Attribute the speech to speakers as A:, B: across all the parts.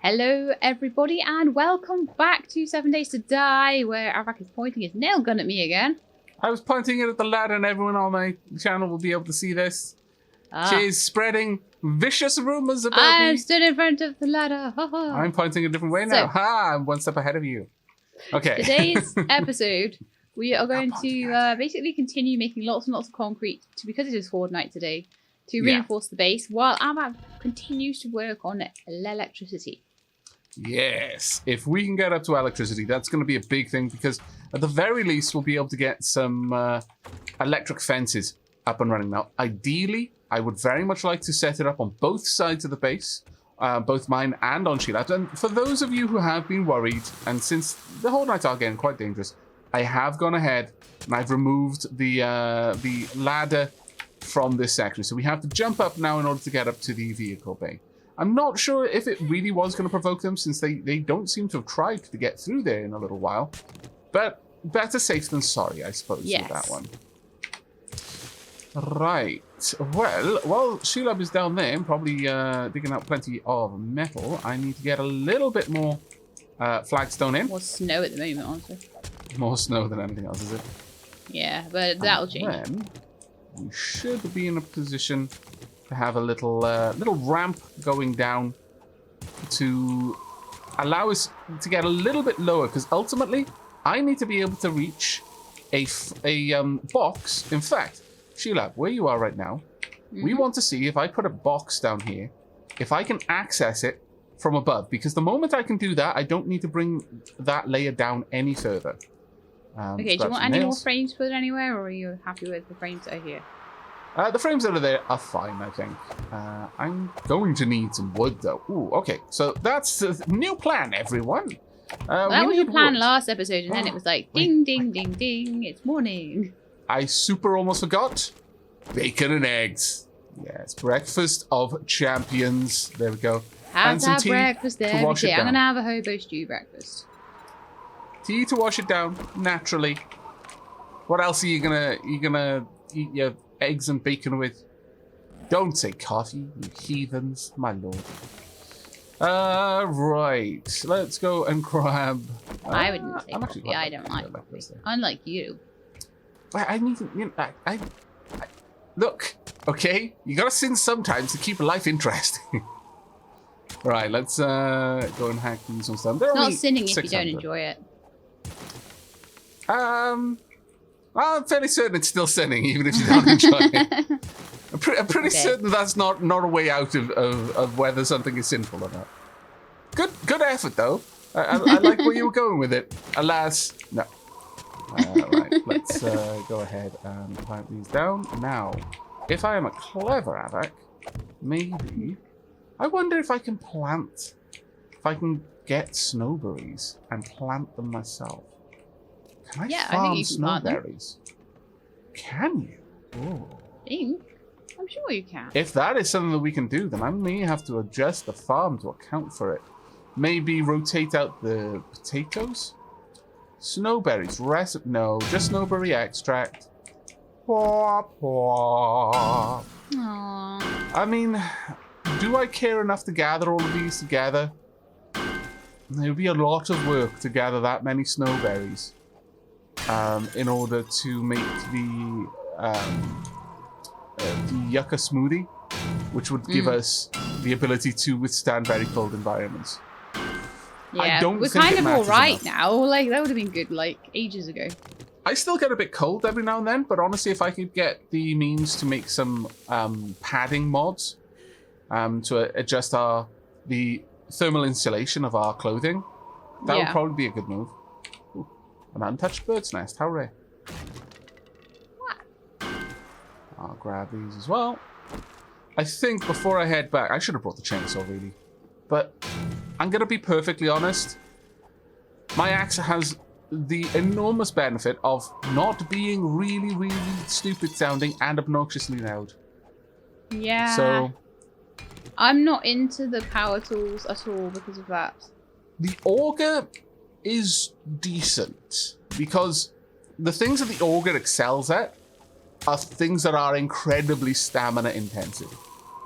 A: Hello everybody and welcome back to 7 Days to Die, where Aavak is pointing his nail gun at me again.
B: I was pointing it at the ladder and everyone on my channel will be able to see this. She's spreading vicious rumors about me.
A: I'm stood in front of the ladder.
B: I'm pointing a different way now. I'm one step ahead of you. Okay.
A: Today's episode, we are going to basically continue making lots and lots of concrete, because it is Horde night today, to reinforce the base, while Aavak continues to work on electricity.
B: Yes, if we can get up to electricity, that's going to be a big thing, because at the very least, we'll be able to get some electric fences up and running. Now, ideally, I would very much like to set it up on both sides of the base, both mine and on Sheilab's. And for those of you who have been worried, and since the whole nights are getting quite dangerous, I have gone ahead and I've removed the ladder from this section. So we have to jump up now in order to get up to the vehicle bay. I'm not sure if it really was going to provoke them, since they don't seem to have tried to get through there in a little while. But better safe than sorry, I suppose, with that one. Right. Well, while Sheilab is down there, probably digging out plenty of metal, I need to get a little bit more flagstone in.
A: More snow at the moment, honestly.
B: More snow than anything else, is it?
A: Yeah, but that'll change.
B: Then we should be in a position to have a little ramp going down to allow us to get a little bit lower, because ultimately I need to be able to reach a box. In fact, Sheilab, where you are right now, we want to see if I put a box down here, if I can access it from above, because the moment I can do that, I don't need to bring that layer down any further.
A: Okay, do you want any more frames put anywhere, or are you happy with the frames that are here?
B: The frames that are there are fine, I think. I'm going to need some wood, though. Ooh, okay. So that's the new plan, everyone.
A: Well, that was your plan last episode, and then it was like, ding, ding, ding, ding, it's morning.
B: I super almost forgot. Bacon and eggs. Yes, breakfast of champions. There we go.
A: Have that breakfast every day. I'm going to have a hobo stew breakfast.
B: Tea to wash it down, naturally. What else are you gonna eat your eggs and bacon with? Don't say coffee, you heathens, my lord. Right. Let's go and grab.
A: I wouldn't say coffee. I don't like coffee. Unlike you.
B: I need to. You know, I look. Okay, you gotta sin sometimes to keep life interesting. Right. Let's go and hack these ones down.
A: It's not sinning if you don't enjoy it.
B: I'm fairly certain it's still sinning, even if you don't enjoy it. I'm pretty certain that's not a way out of whether something is sinful or not. Good effort, though. I like where you were going with it. Alas, no. Right, let's go ahead and plant these down. Now, if I am a clever Aavak, maybe... I wonder if I can get snowberries and plant them myself. Can I farm snowberries? Can you? Oh.
A: I'm sure you can.
B: If that is something that we can do, then I may have to adjust the farm to account for it. Maybe rotate out the potatoes? Snowberries. No, just snowberry extract.
A: Aww.
B: I mean, do I care enough to gather all of these together? It would be a lot of work to gather that many snowberries. In order to make the yucca smoothie, which would give us the ability to withstand very cold environments.
A: Yeah, we're kind of alright now. Like, that would have been good, like, ages ago.
B: I still get a bit cold every now and then, but honestly, if I could get the means to make some padding mods to adjust the thermal insulation of our clothing, that would probably be a good move. An untouched bird's nest, how rare. I'll grab these as well. I think before I head back, I should have brought the chainsaw really. But I'm going to be perfectly honest. My axe has the enormous benefit of not being really, really stupid sounding and obnoxiously loud.
A: Yeah.
B: So
A: I'm not into the power tools at all because of that.
B: The auger is decent, because the things that the auger excels at are things that are incredibly stamina intensive.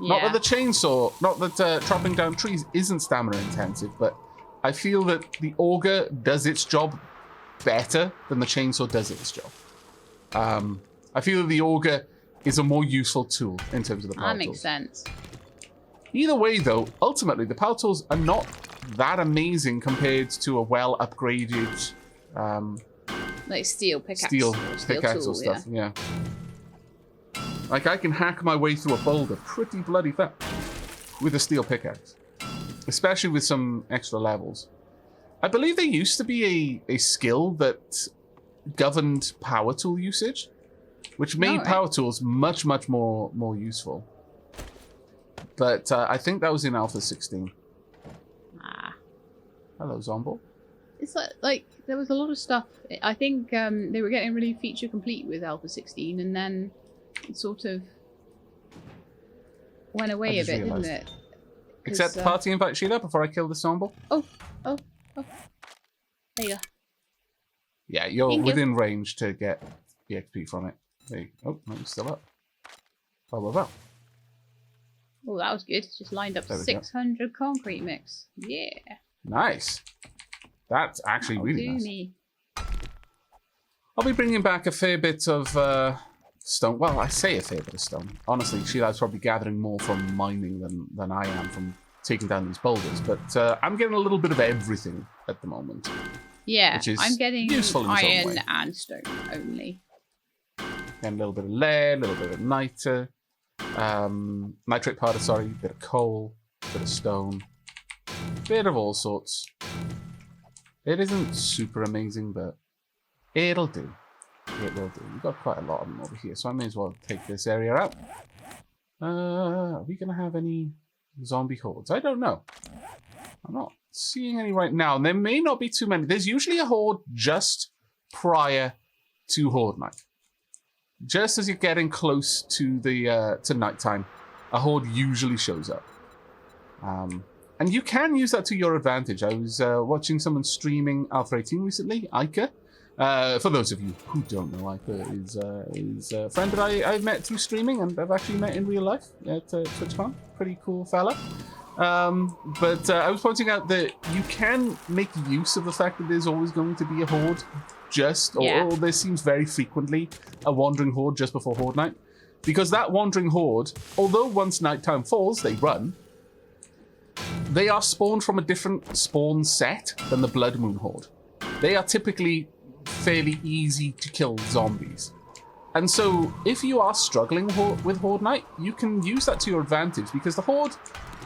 B: Not that the chainsaw, not that chopping down trees isn't stamina intensive, but I feel that the auger does its job better than the chainsaw does its job. I feel that the auger is a more useful tool in terms of the power tools.
A: That makes sense.
B: Either way, though, ultimately, the power tools are not that amazing compared to a well-upgraded...
A: like steel pickaxe.
B: Steel
A: Steel
B: pickaxe
A: tool,
B: or stuff, yeah. Like, I can hack my way through a boulder pretty bloody fast with a steel pickaxe. Especially with some extra levels. I believe there used to be a skill that governed power tool usage, which made power tools much, much more useful. But I think that was in Alpha 16.
A: Ah.
B: Hello, Zombo.
A: It's like there was a lot of stuff. I think they were getting really feature complete with Alpha 16, and then it sort of went away a bit, didn't it?
B: Accept the party invite, Sheila, before I kill the Zombo.
A: Oh. There you go.
B: Yeah, you're within range to get the XP from it. There you go. Oh, no, it's still up. Well.
A: Oh, that was good. Just lined up 600 concrete mix. Yeah.
B: Nice. That's actually really nice.
A: Me.
B: I'll be bringing back a fair bit of stone. Well, I say a fair bit of stone. Honestly, Sheila's probably gathering more from mining than I am from taking down these boulders. But I'm getting a little bit of everything at the moment.
A: Yeah,
B: which is
A: I'm getting
B: useful
A: iron and stone only.
B: And a little bit of lead, a little bit of nitrate powder, sorry, a bit of coal, a bit of stone, bit of all sorts. It isn't super amazing, but it'll do. It will do. We've got quite a lot of them over here, so I may as well take this area out. Are we going to have any zombie hordes? I don't know. I'm not seeing any right now, and there may not be too many. There's usually a horde just prior to horde night. Just as you're getting close to the to nighttime, a horde usually shows up. And you can use that to your advantage. I was watching someone streaming Alpha 18 recently, Ica. For those of you who don't know, Ica is a friend that I've met through streaming, and I've actually met in real life at TwitchCon. Pretty cool fella. But I was pointing out that you can make use of the fact that there's always going to be a horde or there seems very frequently a wandering horde just before horde night. Because that wandering horde, although once nighttime falls, they run, they are spawned from a different spawn set than the Bloodmoon horde. They are typically fairly easy to kill zombies. And so if you are struggling with horde night, you can use that to your advantage, because the horde,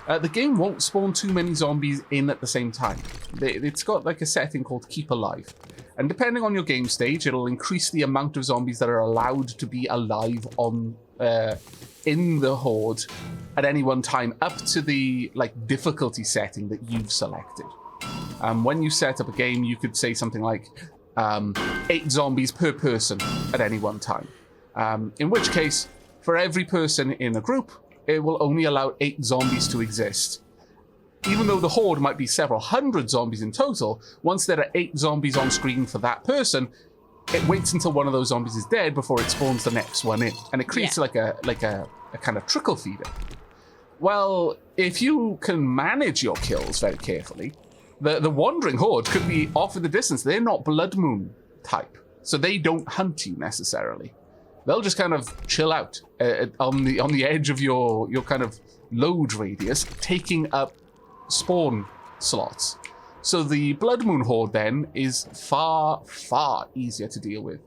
B: the game won't spawn too many zombies in at the same time. It's got like a setting called Keep Alive. And depending on your game stage, it'll increase the amount of zombies that are allowed to be alive on in the horde at any one time, up to the difficulty setting that you've selected. When you set up a game, you could say something like 8 zombies per person at any one time. In which case, for every person in a group, it will only allow 8 zombies to exist. Even though the horde might be several hundred zombies in total, once there are 8 zombies on screen for that person, it waits until one of those zombies is dead before it spawns the next one in. And it creates like a kind of trickle feeder. Well, if you can manage your kills very carefully, the wandering horde could be off in the distance. They're not Bloodmoon type, so they don't hunt you necessarily. They'll just kind of chill out on the edge of your kind of load radius, taking up spawn slots. So the Bloodmoon horde then is far, far easier to deal with.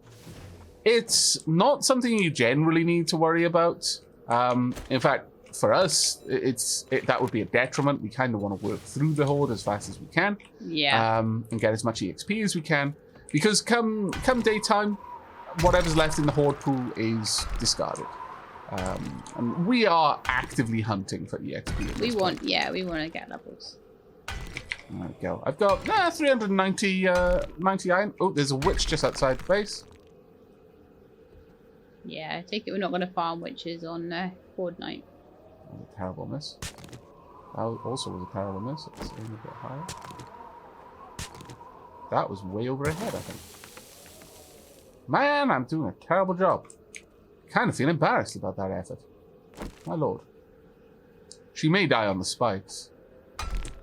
B: It's not something you generally need to worry about. In fact, for us, that would be a detriment. We kind of want to work through the horde as fast as we can.
A: Yeah.
B: And get as much EXP as we can. Because come daytime, whatever's left in the horde pool is discarded. And we are actively hunting for EXP.
A: We want to get levels.
B: There we go. I've got 390 iron. Oh, there's a witch just outside the base.
A: Yeah, I take it we're not going to farm witches on horde night.
B: A terrible miss. That also was a terrible miss. Let's aim a bit higher. That was way over ahead, I think. Man, I'm doing a terrible job. Kind of feel embarrassed about that effort. My lord. She may die on the spikes.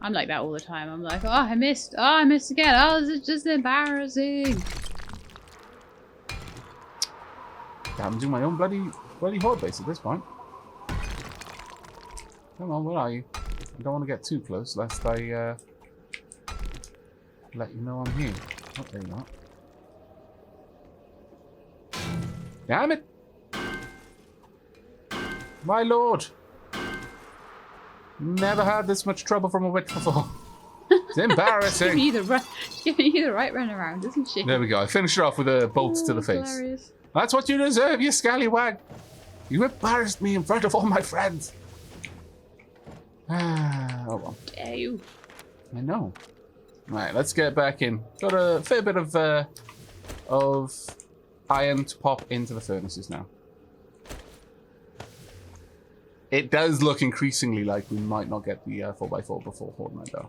A: I'm like that all the time. I'm like, oh, I missed. Oh, I missed again. Oh, this is just embarrassing.
B: I'm doing my own bloody horde base at this point. Come on, where are you? I don't want to get too close, lest I let you know I'm here. Oh, there you are. Damn it! My lord! Never had this much trouble from a witch before. It's embarrassing.
A: She's giving you the right run around, isn't she?
B: There we go. I finished her off with a bolt to the face.
A: Hilarious.
B: That's what you deserve, you scallywag. You embarrassed me in front of all my friends. Oh well.
A: Dare you?
B: I know. Right, let's get back in. Got a fair bit of iron to pop into the furnaces now. It does look increasingly like we might not get the 4x4 before Horde Night though.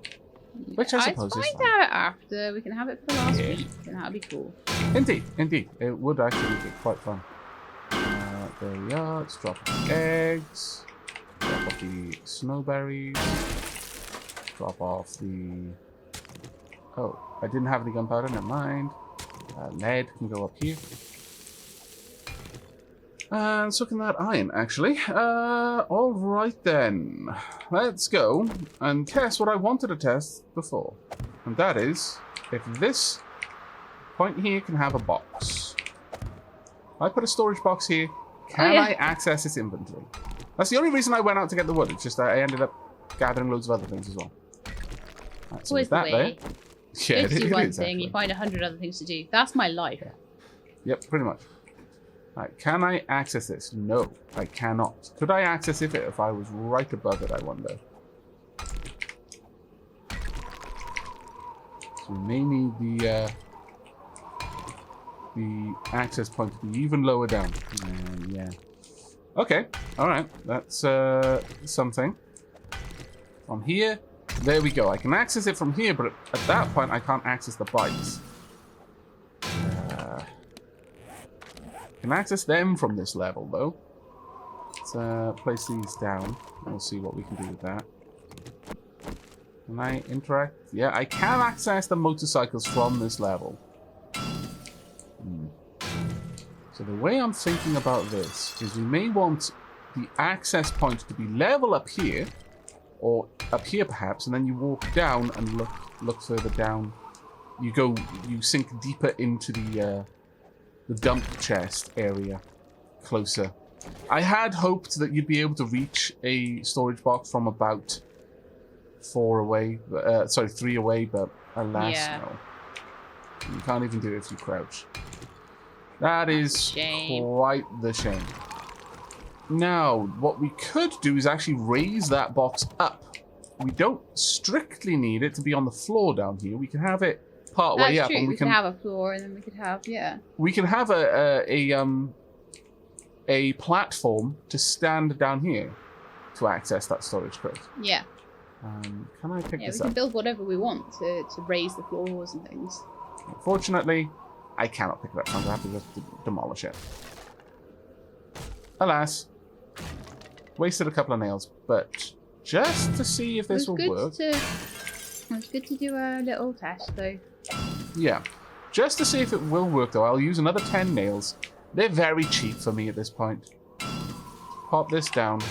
B: Which I suppose is
A: find
B: fine.
A: out after. We can have it for the last week, and that'll be cool.
B: Indeed, indeed. It would actually be quite fun. There we are. Let's drop off the eggs. Drop off the snowberries. Drop off the... Oh, I didn't have the gunpowder, never mind. Lead can go up here. And sucking that iron, actually. Alright then. Let's go and test what I wanted to test before. And that is, if this point here can have a box. If I put a storage box here, can I access its inventory? That's the only reason I went out to get the wood. It's just that I ended up gathering loads of other things as well. Right, so
A: Always
B: that
A: the
B: there.
A: way.
B: Yeah,
A: You do one
B: is,
A: thing, you find 100 other things to do. That's my life.
B: Yeah. Yep, pretty much. Right, can I access this? No, I cannot. Could I access it if I was right above it, I wonder? So we may need the access point to be even lower down. Yeah. Okay, alright. That's something. From here, there we go. I can access it from here, but at that point I can't access the bikes. Can access them from this level though. Let's place these down and we'll see what we can do with that. Can I interact? Yeah, I can access the motorcycles from this level. So the way I'm thinking about this is we may want the access point to be level up here, or up here perhaps, and then you walk down and look further down. You sink deeper into the dump chest area, closer. I had hoped that you'd be able to reach a storage box from about 3 away, but alas, no. You can't even do it if you crouch. That is quite the shame. Now, what we could do is actually raise that box up. We don't strictly need it to be on the floor down here. We can have it part way up, and
A: we can have a floor, and then we could have
B: we can have a platform to stand down here to access that storage crate.
A: Yeah.
B: Can I pick this
A: we
B: up?
A: can build whatever we want to raise the floors and things.
B: Unfortunately, I cannot pick it up, so I'm going to have to just demolish it. Alas, wasted a couple of nails, but just to see if this will work.
A: It's good to do a little test, though.
B: Yeah, just to see if it will work, though, I'll use another 10 nails. They're very cheap for me at this point. Pop this down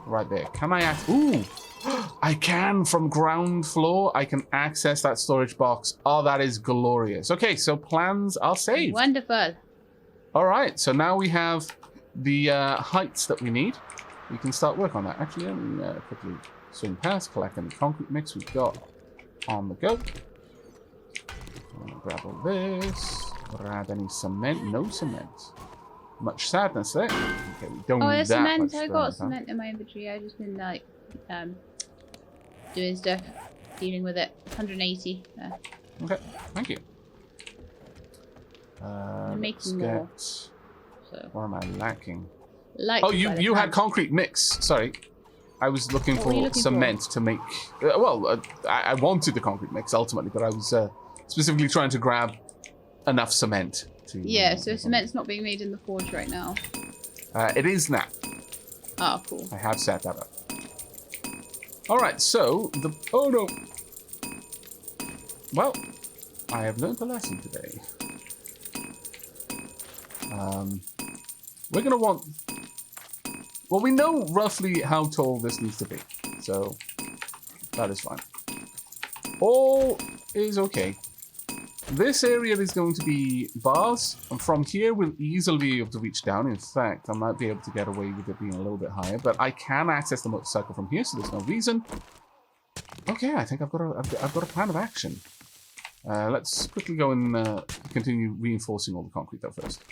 B: right there. Can I Ooh! I can, from ground floor, I can access that storage box. Oh, that is glorious. Okay, so plans are saved.
A: Wonderful.
B: All right, so now we have the heights that we need. We can start work on that. Actually, let me quickly swing past, collect any concrete mix we've got on the go. Grab all this. Grab any cement. No cement. Much sadness there. Okay, we don't need that
A: cement.
B: much
A: I got cement in my inventory. I've just been like doing stuff, dealing with it. 180.
B: Okay, thank you.
A: I'm making more. So.
B: What am I lacking?
A: Oh,
B: you had concrete mix. Sorry. I was looking for cement to make... I wanted the concrete mix ultimately, but I was specifically trying to grab enough cement. So
A: cement's not being made in the forge right now.
B: It is now.
A: Oh, cool.
B: I have set that up. Alright, so the... Oh, no. Well, I have learned a lesson today. We're going to want... Well, we know roughly how tall this needs to be. So, that is fine. All is okay. This area is going to be bars, and from here we'll easily be able to reach down. In fact, I might be able to get away with it being a little bit higher, but I can access the motorcycle from here, so there's no reason. Okay, I think I've got a plan of action. Let's quickly go and continue reinforcing all the concrete though first,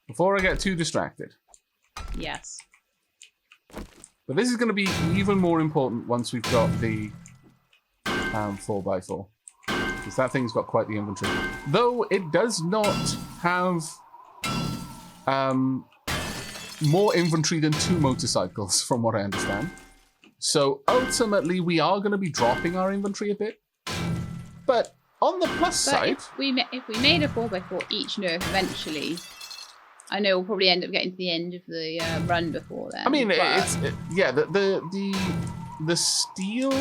B: before I get too distracted.
A: Yes.
B: But this is going to be even more important once we've got the 4x4. Because that thing's got quite the inventory. Though it does not have more inventory than 2 motorcycles, from what I understand. So ultimately, we are going to be dropping our inventory a bit. But on the plus side...
A: If we made a 4x4 each nerf eventually, I know we'll probably end up getting to the end of the run before then.
B: I mean,
A: but...
B: yeah, the steel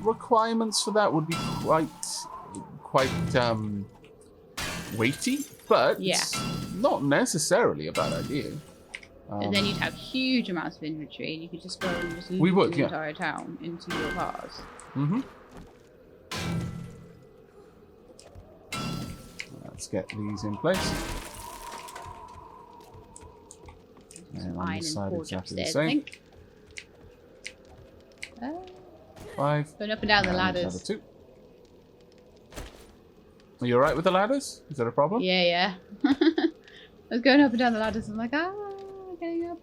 B: requirements for that would be quite weighty, but not necessarily a bad idea.
A: And then you'd have huge amounts of inventory, and you could just go and just loot the entire town into your cars. Mm-hmm.
B: Let's get these in place. And on this side, exactly the same. 5.
A: Going up and down the ladders.
B: 2. Are you alright with the ladders? Is that a problem?
A: Yeah. I was going up and down the ladders, and I'm like, getting up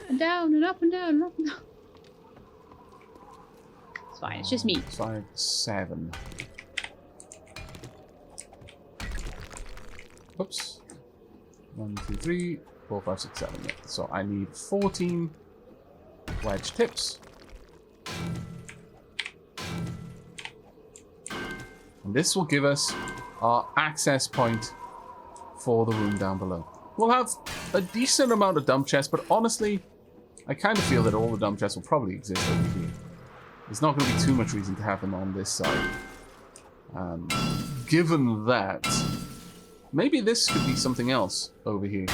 A: and down and up and down and up and down. It's fine, it's just me.
B: 5, 7. Oops. 1, 2, 3, 4, 5, 6, 7. Yeah. So I need 14 wedge tips. And this will give us our access point for the room down below. We'll have a decent amount of dump chests, but honestly, I kind of feel that all the dump chests will probably exist over here. There's not going to be too much reason to have them on this side. Given that, maybe this could be something else over here.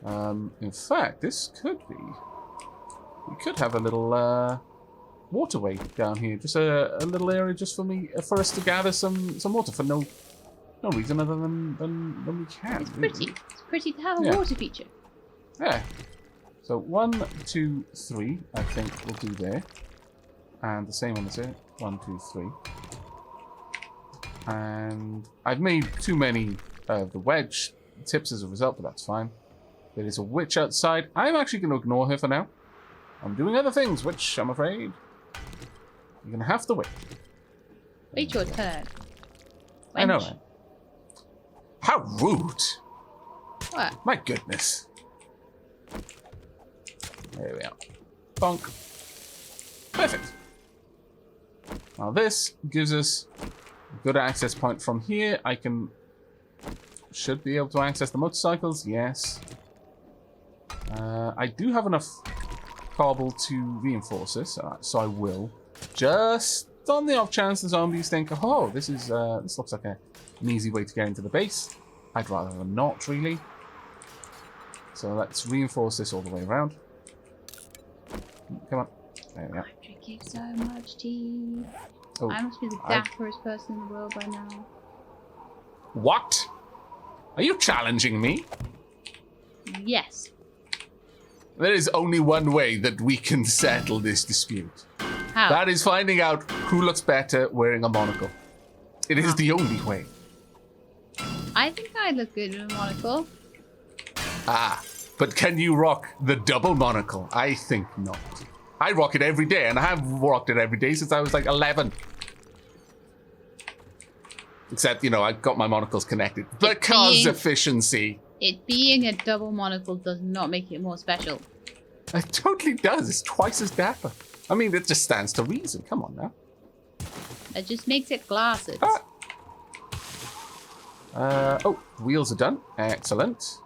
B: In fact, this could be... We could have a little waterway down here. Just a little area just for us to gather some water for no reason other than we can.
A: It's pretty. Really. It's pretty to have a water feature.
B: Yeah. So 1, 2, 3, I think we'll do there. And the same on this here. 1, 2, 3. And I've made too many of the wedge tips as a result, but that's fine. There is a witch outside. I'm actually going to ignore her for now. I'm doing other things, which I'm afraid you're going to have to wait.
A: Wait your turn. Wench.
B: I know, man. How rude.
A: What?
B: My goodness. There we are. Bonk. Perfect. Now this gives us a good access point from here. Should be able to access the motorcycles. Yes. I do have enough cobble to reinforce this, so I will. Just on the off chance the zombies think, oh, this looks like an easy way to get into the base. I'd rather not, really. So let's reinforce this all the way around. Come on. There we are.
A: I'm drinking so much tea.
B: Oh,
A: I must be the dapperest person in the world by now.
B: What? Are you challenging me?
A: Yes.
B: There is only one way that we can settle this dispute.
A: How?
B: That is finding out who looks better wearing a monocle. It is the only way.
A: I think I look good with a monocle.
B: Ah, but can you rock the double monocle? I think not. I rock it every day, and I have rocked it every day since I was like 11. Except, you know, I got my monocles connected. Because efficiency.
A: It being a double monocle does not make it more special.
B: It totally does. It's twice as dapper. I mean, it just stands to reason. Come on now.
A: It just makes it glasses.
B: Oh, wheels are done. Excellent.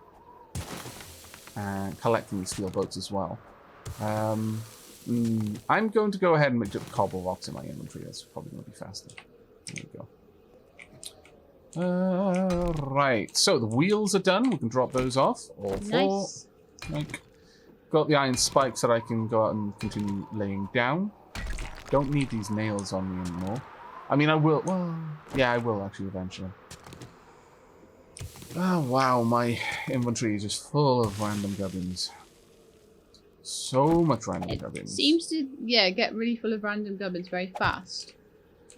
B: And collecting the steel boats as well. I'm going to go ahead and make cobble rocks in my inventory. That's probably going to be faster. There we go. Right. So the wheels are done. We can drop those off. All four.
A: Nice.
B: Like, got the iron spikes that I can go out and continue laying down. Don't need these nails on me anymore. I mean, I will. Well, yeah, I will actually eventually. Oh, wow. My inventory is just full of random gubbins. So much random gubbins.
A: Seems to, yeah, get really full of random gubbins very fast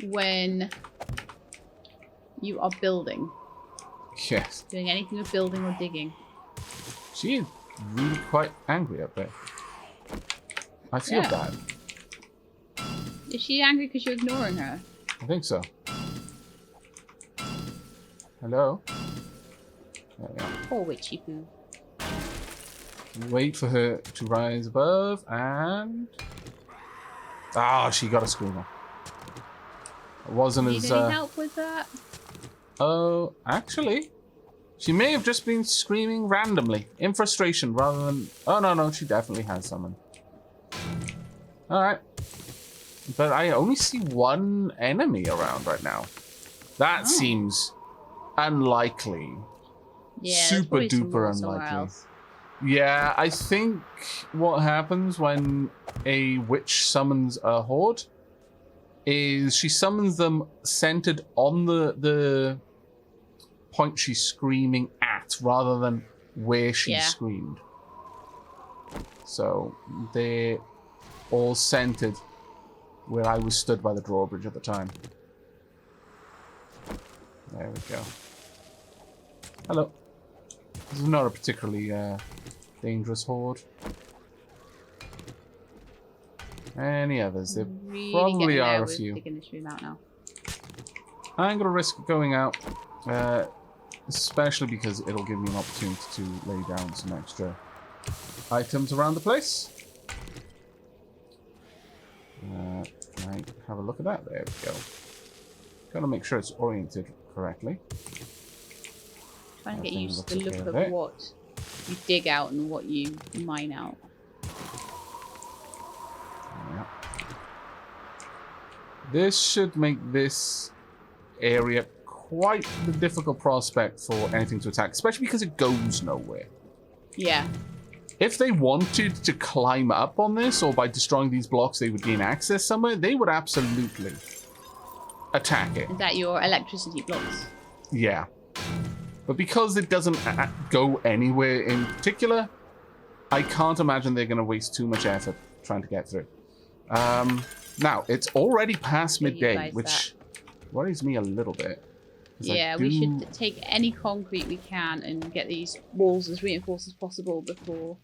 A: when you are building.
B: Yes.
A: Doing anything with building or digging.
B: She is really quite angry up there. I feel bad.
A: Is she angry because you're ignoring her?
B: I think so. Hello? There we are.
A: Poor witchy poo.
B: Wait for her to rise above, and... Ah, she got a screamer. It wasn't
A: Need
B: as...
A: any help with that?
B: Oh, actually... She may have just been screaming randomly, in frustration, rather than... Oh, no, she definitely has someone. Alright. But I only see one enemy around right now. That seems unlikely.
A: Yeah,
B: super duper unlikely. Yeah, I think what happens when a witch summons a horde is she summons them centered on the point she's screaming at rather than where she screamed. So they're all centered where I was stood by the drawbridge at the time. There we go. Hello. This is not a particularly dangerous horde. Any others? There
A: really
B: probably are a few.
A: This room out now.
B: I'm going to risk going out, especially because it'll give me an opportunity to lay down some extra items around the place. Can I have a look at that? There we go. Gotta make sure it's oriented correctly.
A: Trying to get used to the look of what you dig out and what you mine out.
B: Yeah. This should make this area quite the difficult prospect for anything to attack, especially because it goes nowhere.
A: Yeah.
B: If they wanted to climb up on this, or by destroying these blocks they would gain access somewhere, they would absolutely attack it.
A: Is that your electricity blocks?
B: Yeah. But because it doesn't go anywhere in particular, I can't imagine they're going to waste too much effort trying to get through. Now, it's already past midday, which worries me a little bit.
A: Yeah, we should take any concrete we can and get these walls as reinforced as possible before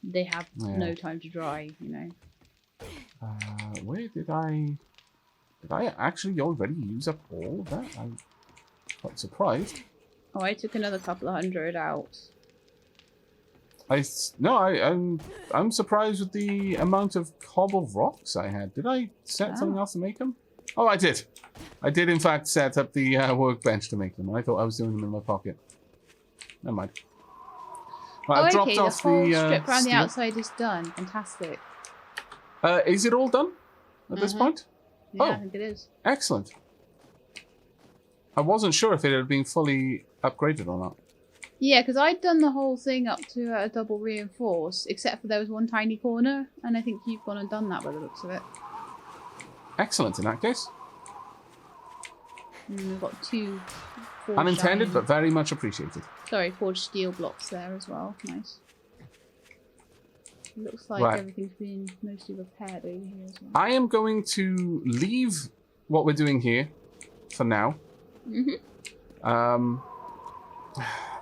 A: they have no time to dry, you know.
B: Where did I... Did I actually already use up all of that? I'm quite surprised.
A: Oh, I took another couple of 100 out.
B: I'm surprised with the amount of cobble rocks I had. Did I set something else to make them? Oh, I did. I did, in fact, set up the workbench to make them. I thought I was doing them in my pocket. Never mind. Right, I've dropped off
A: the whole strip around the outside is done. Fantastic.
B: Is it all done at this point?
A: Yeah, I think it is.
B: Excellent. I wasn't sure if it had been fully upgraded or not.
A: Yeah, because I'd done the whole thing up to a double reinforce, except for there was one tiny corner, and I think you've gone and done that by the looks of it.
B: Excellent, in that case.
A: And we've got two
B: unintended, but very much appreciated.
A: Sorry, forged steel blocks there as well. Nice. Looks like everything's been mostly repaired over here as well.
B: I am going to leave what we're doing here for now.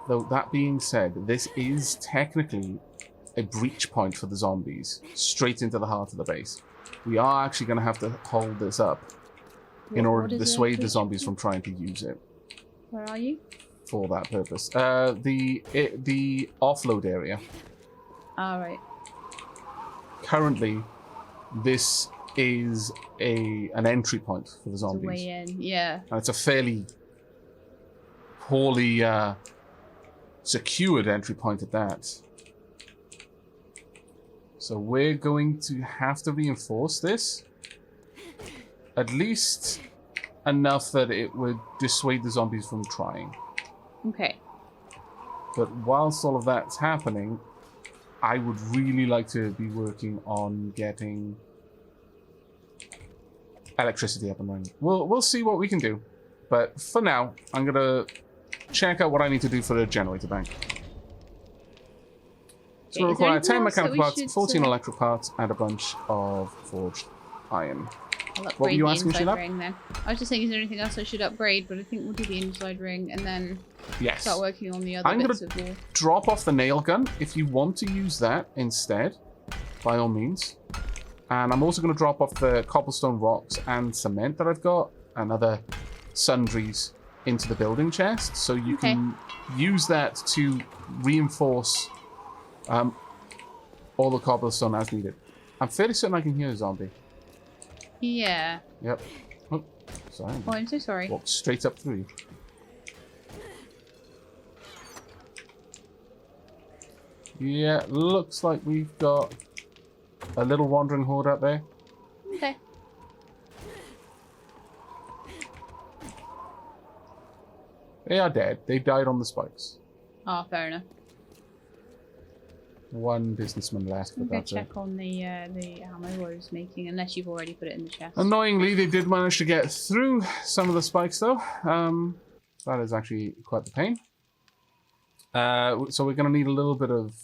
B: Though that being said, this is technically a breach point for the zombies, straight into the heart of the base. We are actually going to have to hold this up in order to dissuade the zombies from trying to use it.
A: Where are you?
B: For that purpose. The offload area.
A: All right.
B: Currently, this is an entry point for the zombies.
A: It's a way in, yeah.
B: And it's a fairly poorly secured entry point at that. So we're going to have to reinforce this. At least enough that it would dissuade the zombies from trying.
A: Okay.
B: But whilst all of that's happening, I would really like to be working on getting electricity up and running. We'll see what we can do. But for now, I'm going to check out what I need to do for the generator bank. So we require 10 mechanical parts, 14 electric parts, and a bunch of forged iron.
A: What
B: were you asking, Sheila?
A: ring, then. I was just thinking, is there anything else I should upgrade? But I think we'll do the inside ring and then start working on the other bits of wall.
B: Drop off the nail gun. If you want to use that instead, by all means. And I'm also going to drop off the cobblestone rocks and cement that I've got and other sundries into the building chest. So you can use that to reinforce all the cobblestone as needed. I'm fairly certain I can hear a zombie.
A: Yeah.
B: Yep. Oh, sorry.
A: Oh, I'm so sorry.
B: Walked straight up through you. Yeah, looks like we've got a little wandering horde out there.
A: Okay.
B: They are dead. They died on the spikes.
A: Oh, fair enough.
B: One businessman left, but
A: I'm going
B: that's
A: to check on the ammo I was making, unless you've already put it in the chest.
B: Annoyingly, they did manage to get through some of the spikes, though. That is actually quite the pain. So we're going to need a little bit of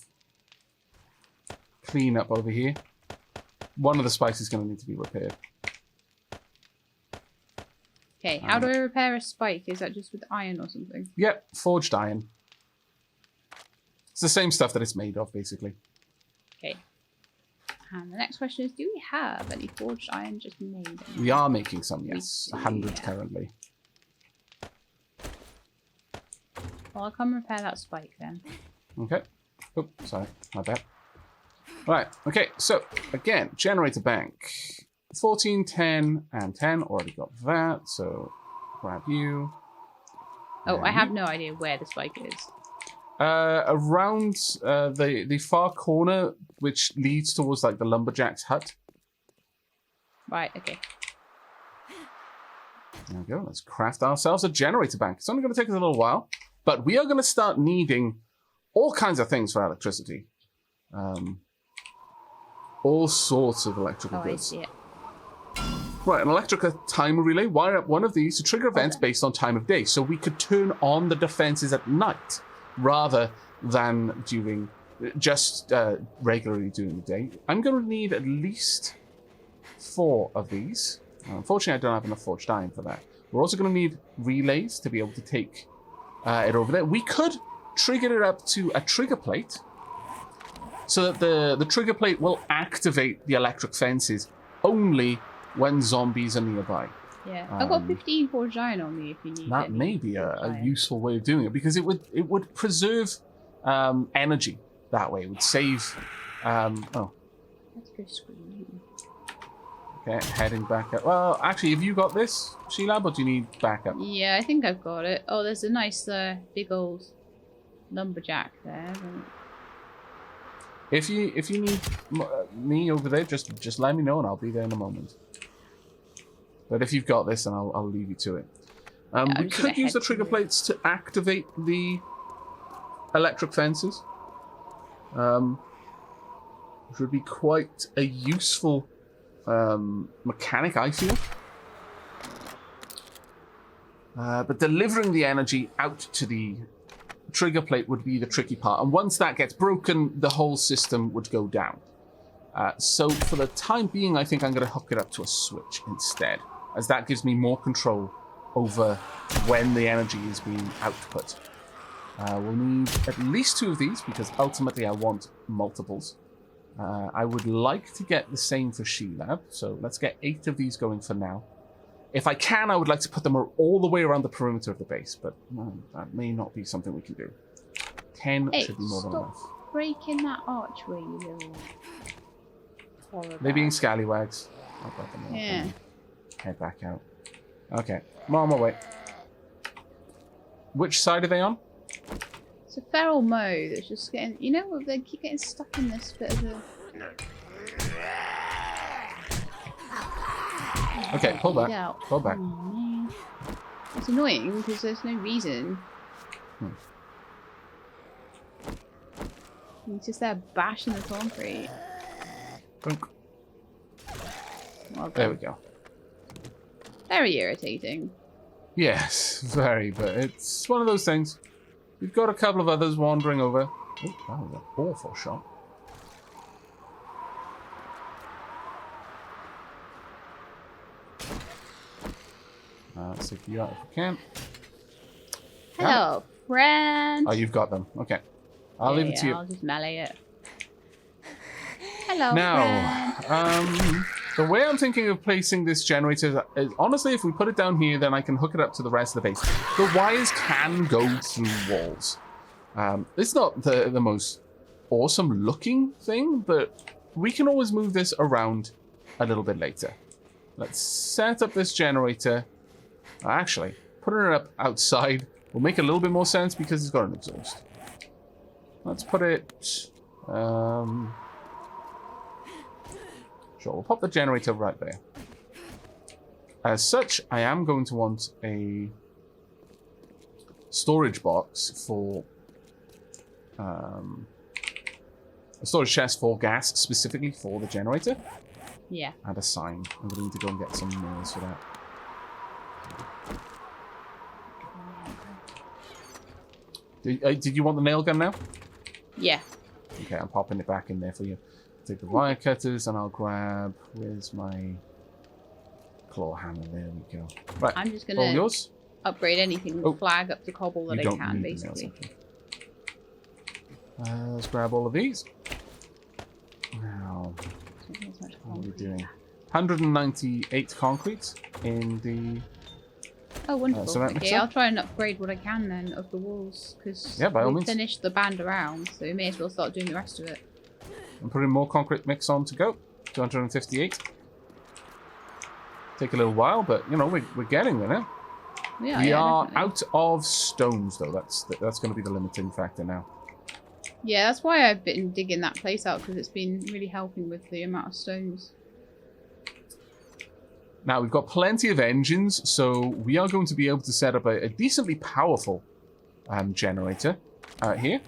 B: cleanup over here. One of the spikes is going to need to be repaired.
A: Okay, how do I repair a spike? Is that just with iron or something?
B: Yep, forged iron. It's the same stuff that it's made of, basically.
A: Okay. And the next question is, do we have any forged iron just made?
B: We are making some, yes. 100 currently.
A: Well, I'll come repair that spike then.
B: Okay. Oh, sorry. My bad. Right. Okay, so, again, generator bank. 14, 10, and 10. Already got that, so grab you.
A: Oh, I have no idea where the spike is.
B: Around the far corner, which leads towards like the lumberjack's hut.
A: Right, okay.
B: There we go. Let's craft ourselves a generator bank. It's only going to take us a little while, but we are going to start needing all kinds of things for electricity. All sorts of electrical goods.
A: I see it.
B: Right, an electric timer relay. Wire up one of these to trigger events based on time of day, so we could turn on the defenses at night rather than during regularly during the day. I'm going to need at least 4 of these. Unfortunately, I don't have enough forged iron for that. We're also going to need relays to be able to take it over there. We could trigger it up to a trigger plate so that the trigger plate will activate the electric fences only when zombies are nearby.
A: Yeah, I've got 15 forged iron on me if you need.
B: That may be a useful way of doing it, because it would preserve energy that way. It would save. Let's
A: go scream.
B: Okay, heading back up. Well, actually, have you got this, Sheila, or do you need backup?
A: Yeah, I think I've got it. Oh, there's a nice big old lumberjack there.
B: If you need me over there, just let me know and I'll be there in a moment. But if you've got this, then I'll leave you to it. We could use the trigger plates to activate the electric fences, which would be quite a useful mechanic, I feel. But delivering the energy out to the trigger plate would be the tricky part. And once that gets broken, the whole system would go down. So for the time being, I think I'm going to hook it up to a switch instead, as that gives me more control over when the energy is being output. We'll need at least 2 of these, because ultimately I want multiples. I would like to get the same for She-Lab, so let's get 8 of these going for now. If I can, I would like to put them all the way around the perimeter of the base, but that may not be something we can do. 10 should be more than enough.
A: Stop breaking that archway, you little...
B: They're being scallywags. I'll let them head back out. Okay, I'm on my way. Which side are they on?
A: It's a feral mo that's just getting... You know, they keep getting stuck in this bit of the...
B: Okay, pull back.
A: Out.
B: Pull back.
A: Oh, man. It's annoying because there's no reason. He's just there bashing the concrete.
B: Boink.
A: Well done.
B: There we go.
A: Very irritating.
B: Yes, very, but it's one of those things. We've got a couple of others wandering over. Oh, that was an awful shot. Let's take you out if we can.
A: Hello, friend.
B: Oh, you've got them. Okay. I'll leave it to you.
A: I'll just melee it. Hello,
B: Now,
A: friend.
B: the way I'm thinking of placing this generator is, honestly, if we put it down here, then I can hook it up to the rest of the base. The wires can go through walls. It's not the most awesome looking thing, but we can always move this around a little bit later. Let's set up this generator. Actually, putting it up outside will make a little bit more sense because it's got an exhaust. Let's put it... Sure, we'll pop the generator right there. As such, I am going to want a storage box for... a storage chest for gas, specifically for the generator.
A: Yeah.
B: And a sign. I'm going to need to go and get some nails for that. Did you want the nail gun now?
A: Yeah.
B: Okay, I'm popping it back in there for you. Take the wire cutters and I'll grab... Where's my claw hammer? There we go. Right,
A: I'm just
B: all
A: going to
B: yours?
A: upgrade anything, flag up to cobble that I can,
B: need the nails,
A: basically.
B: okay. Let's grab all of these. Now, what are we doing? 198 concrete in the...
A: Oh, wonderful.
B: cement
A: Okay,
B: mixer?
A: I'll try and upgrade what I can then of the walls, because
B: Yeah, by all
A: we
B: means.
A: finished the band around, so we may as well start doing the rest of it.
B: I'm putting more concrete mix on to go. 258. Take a little while, but, you know, we're getting there now.
A: Yeah,
B: We are
A: definitely.
B: out of stones, though. That's going to be the limiting factor now.
A: Yeah, that's why I've been digging that place out, because it's been really helping with the amount of stones.
B: Now, we've got plenty of engines, so we are going to be able to set up a decently powerful generator here.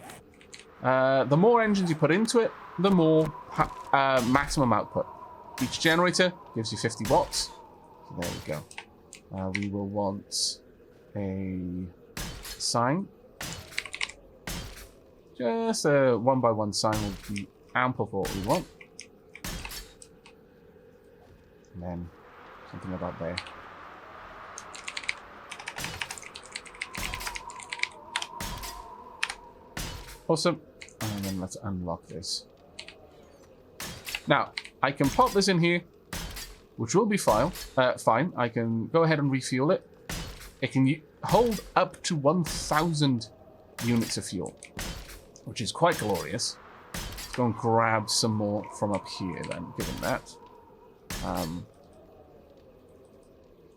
B: The more engines you put into it, the more maximum output. Each generator gives you 50 watts. So there we go. We will want a sign. Just a 1x1 sign will be ample for what we want. And then something about there. Awesome. And then let's unlock this. Now, I can pop this in here, which will be fine. I can go ahead and refuel it. It can hold up to 1,000 units of fuel, which is quite glorious. Let's go and grab some more from up here then, given that.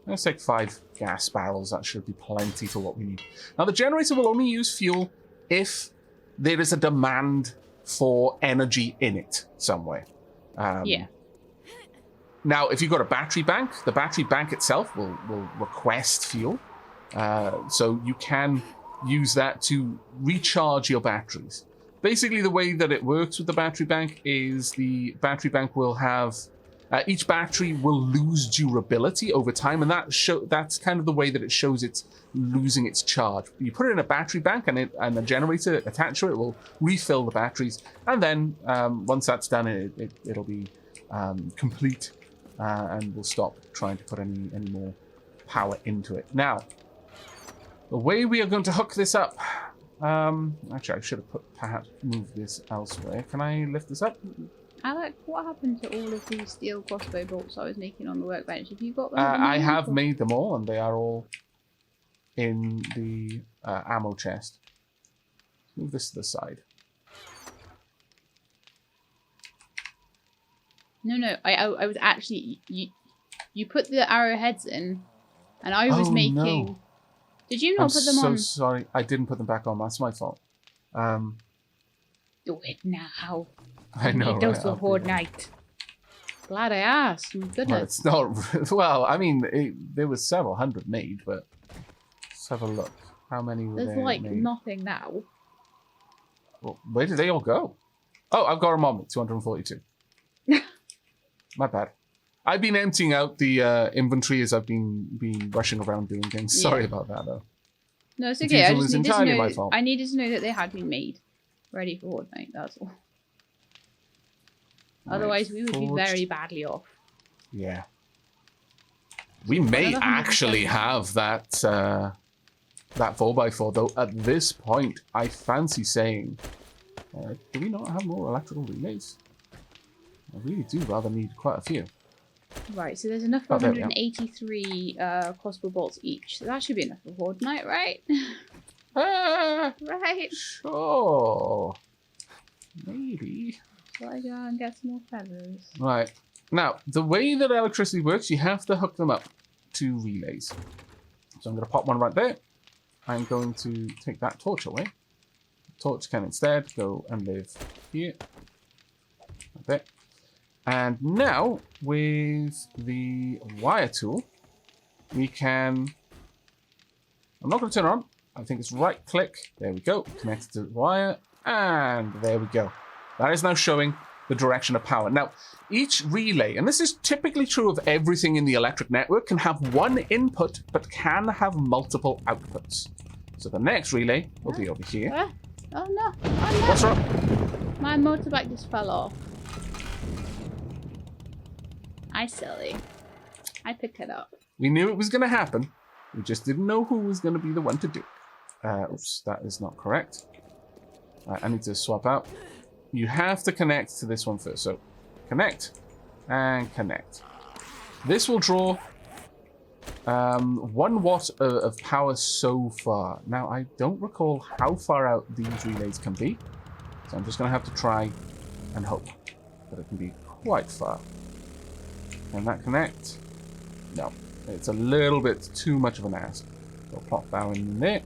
B: Let's take 5 gas barrels. That should be plenty for what we need. Now, the generator will only use fuel if there is a demand for energy in it somewhere.
A: Yeah.
B: Now, if you've got a battery bank, the battery bank itself will request fuel. So you can use that to recharge your batteries. Basically, the way that it works with the battery bank is the battery bank will have... each battery will lose durability over time, and that's kind of the way that it shows it's losing its charge. You put it in a battery bank, and a generator attached to it will refill the batteries, and then once that's done, it'll be complete, and we'll stop trying to put any more power into it. Now, the way we are going to hook this up... actually, I should have perhaps moved this elsewhere. Can I lift this up?
A: Alec, what happened to all of these steel crossbow bolts I was making on the workbench? Have you got them?
B: I have made them all, and they are all in the ammo chest. Move this to the side.
A: No, I was actually... You put the arrowheads in, and I was making...
B: No.
A: Did you not put them on?
B: I'm so sorry. I didn't put them back on. That's my fault.
A: Do it now.
B: I know,
A: need those
B: right?
A: for
B: I'll do
A: Horde
B: that.
A: night. Glad I asked. My
B: Well,
A: goodness.
B: it's not... Well, I mean, there was several hundred made, but... Let's have a look. How many were
A: There's
B: there
A: like
B: made?
A: nothing now.
B: Well, where did they all go? Oh, I've got them on me. 242. My bad. I've been emptying out the inventory as I've been rushing around doing things. Sorry
A: Yeah.
B: about that, though.
A: No, it's okay. I
B: Confusion
A: just
B: was
A: needed to
B: entirely
A: know.
B: my fault.
A: I needed to know that they had been made, ready for Horde night. That's all.
B: Right,
A: Otherwise, we would be
B: forged.
A: very badly off.
B: Yeah. We may
A: Another
B: actually
A: 170.
B: have that that 4x4, though at this point, I fancy saying, do we not have more electrical relays? I really do rather need quite a few.
A: Right, so there's enough for
B: Oh, there we are.
A: 183 crossbow bolts each. So that should be enough for Horde night, right? Right.
B: Sure. Maybe.
A: So I go and get some more feathers.
B: Right. Now, the way that electricity works, you have to hook them up to relays. So I'm going to pop one right there. I'm going to take that torch away. The torch can instead go and live here. Like that. And now, with the wire tool, we can... I'm not going to turn it on. I think it's right click. There we go. Connected to the wire. And there we go. That is now showing the direction of power. Now, each relay, and this is typically true of everything in the electric network, can have one input, but can have multiple outputs. So the next relay will be over here.
A: Oh no. Oh no.
B: What's wrong?
A: My motorbike just fell off. I silly. I picked it up.
B: We knew it was going to happen. We just didn't know who was going to be the one to do it. Oops, that is not correct. I need to swap out. You have to connect to this one first. So connect and connect. This will draw 1 watt of power so far. Now, I don't recall how far out these relays can be. So I'm just going to have to try and hope that it can be quite far. Can that connect? No. It's a little bit too much of an ask. So pop that in there.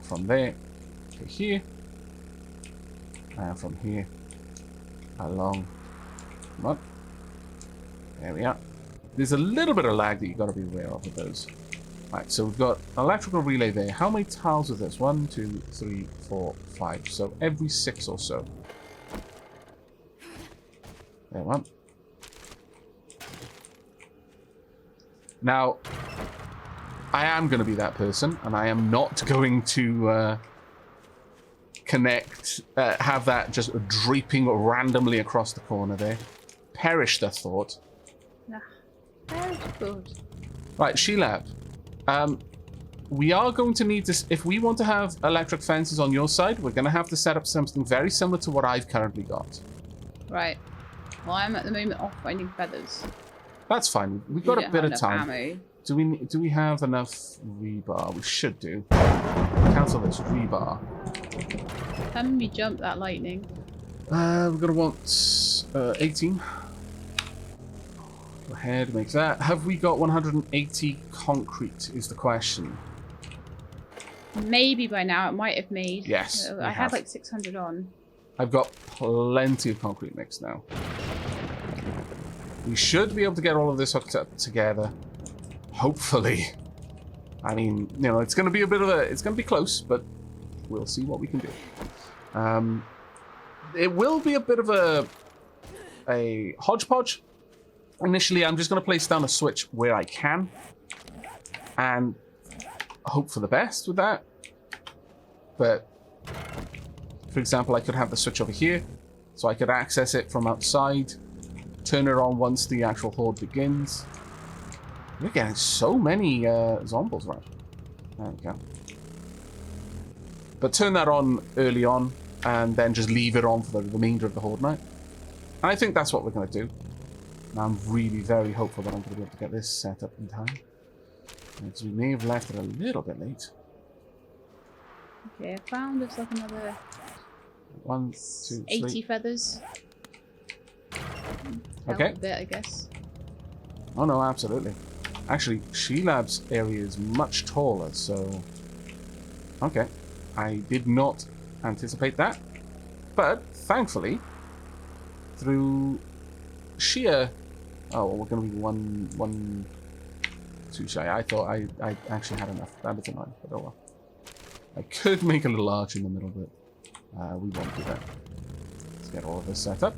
B: From there to here. And from here along. Come on. There we are. There's a little bit of lag that you've got to be aware of with those. Right, so we've got an electrical relay there. How many tiles is this? 1, 2, 3, 4, 5. So every 6 or so. There we are. Now, I am going to be that person, and I am not going to have that just draping randomly across the corner there. Perish the thought.
A: Nah. Very good.
B: Right, Sheilab. We are going to need this. If we want to have electric fences on your side, we're going to have to set up something very similar to what I've currently got.
A: Right. Well, I'm at the moment off finding feathers.
B: That's fine. We've got a bit of time.
A: Ammo.
B: Do we have enough rebar? We should do. Cancel this rebar.
A: How many me jump that lightning?
B: We're gonna want 18. Go ahead, make that. Have we got 180 concrete? Is the question.
A: Maybe by now it might have made.
B: Yes, we
A: I had
B: have.
A: like 600 on.
B: I've got plenty of concrete mix now. We should be able to get all of this hooked up together. Hopefully. I mean, you know, it's going to be a bit of a... It's going to be close, but we'll see what we can do. It will be a bit of a hodgepodge. Initially, I'm just going to place down a switch where I can. And hope for the best with that. But, for example, I could have the switch over here. So I could access it from outside. Turn it on once the actual horde begins. We're getting so many zombies, right? There we go. But turn that on early on, and then just leave it on for the remainder of the horde night. And I think that's what we're going to do. And I'm really very hopeful that I'm going to be able to get this set up in time. Because we may have left it a little bit late.
A: Okay, I found there's like another
B: 1, 2,
A: 80
B: 3.
A: feathers.
B: Okay.
A: A bit, I guess.
B: Oh no, absolutely. Actually, Sheilab's area is much taller, so... Okay. I did not anticipate that. But thankfully, through sheer... Oh, we're going to be one too shy. I thought I actually had enough. That is annoying, but oh well. I could make a little arch in the middle, but we won't do that. Let's get all of this set up.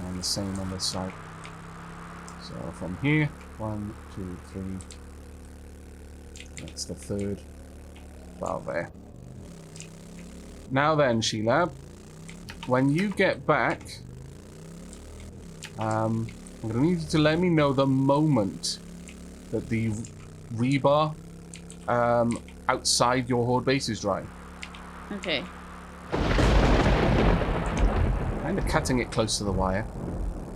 B: And the same on this side. So from here, 1, 2, 3. That's the third. About there. Now then, Sheila, when you get back, I'm going to need you to let me know the moment that the rebar outside your horde base is dry.
A: Okay.
B: Kind of cutting it close to the wire.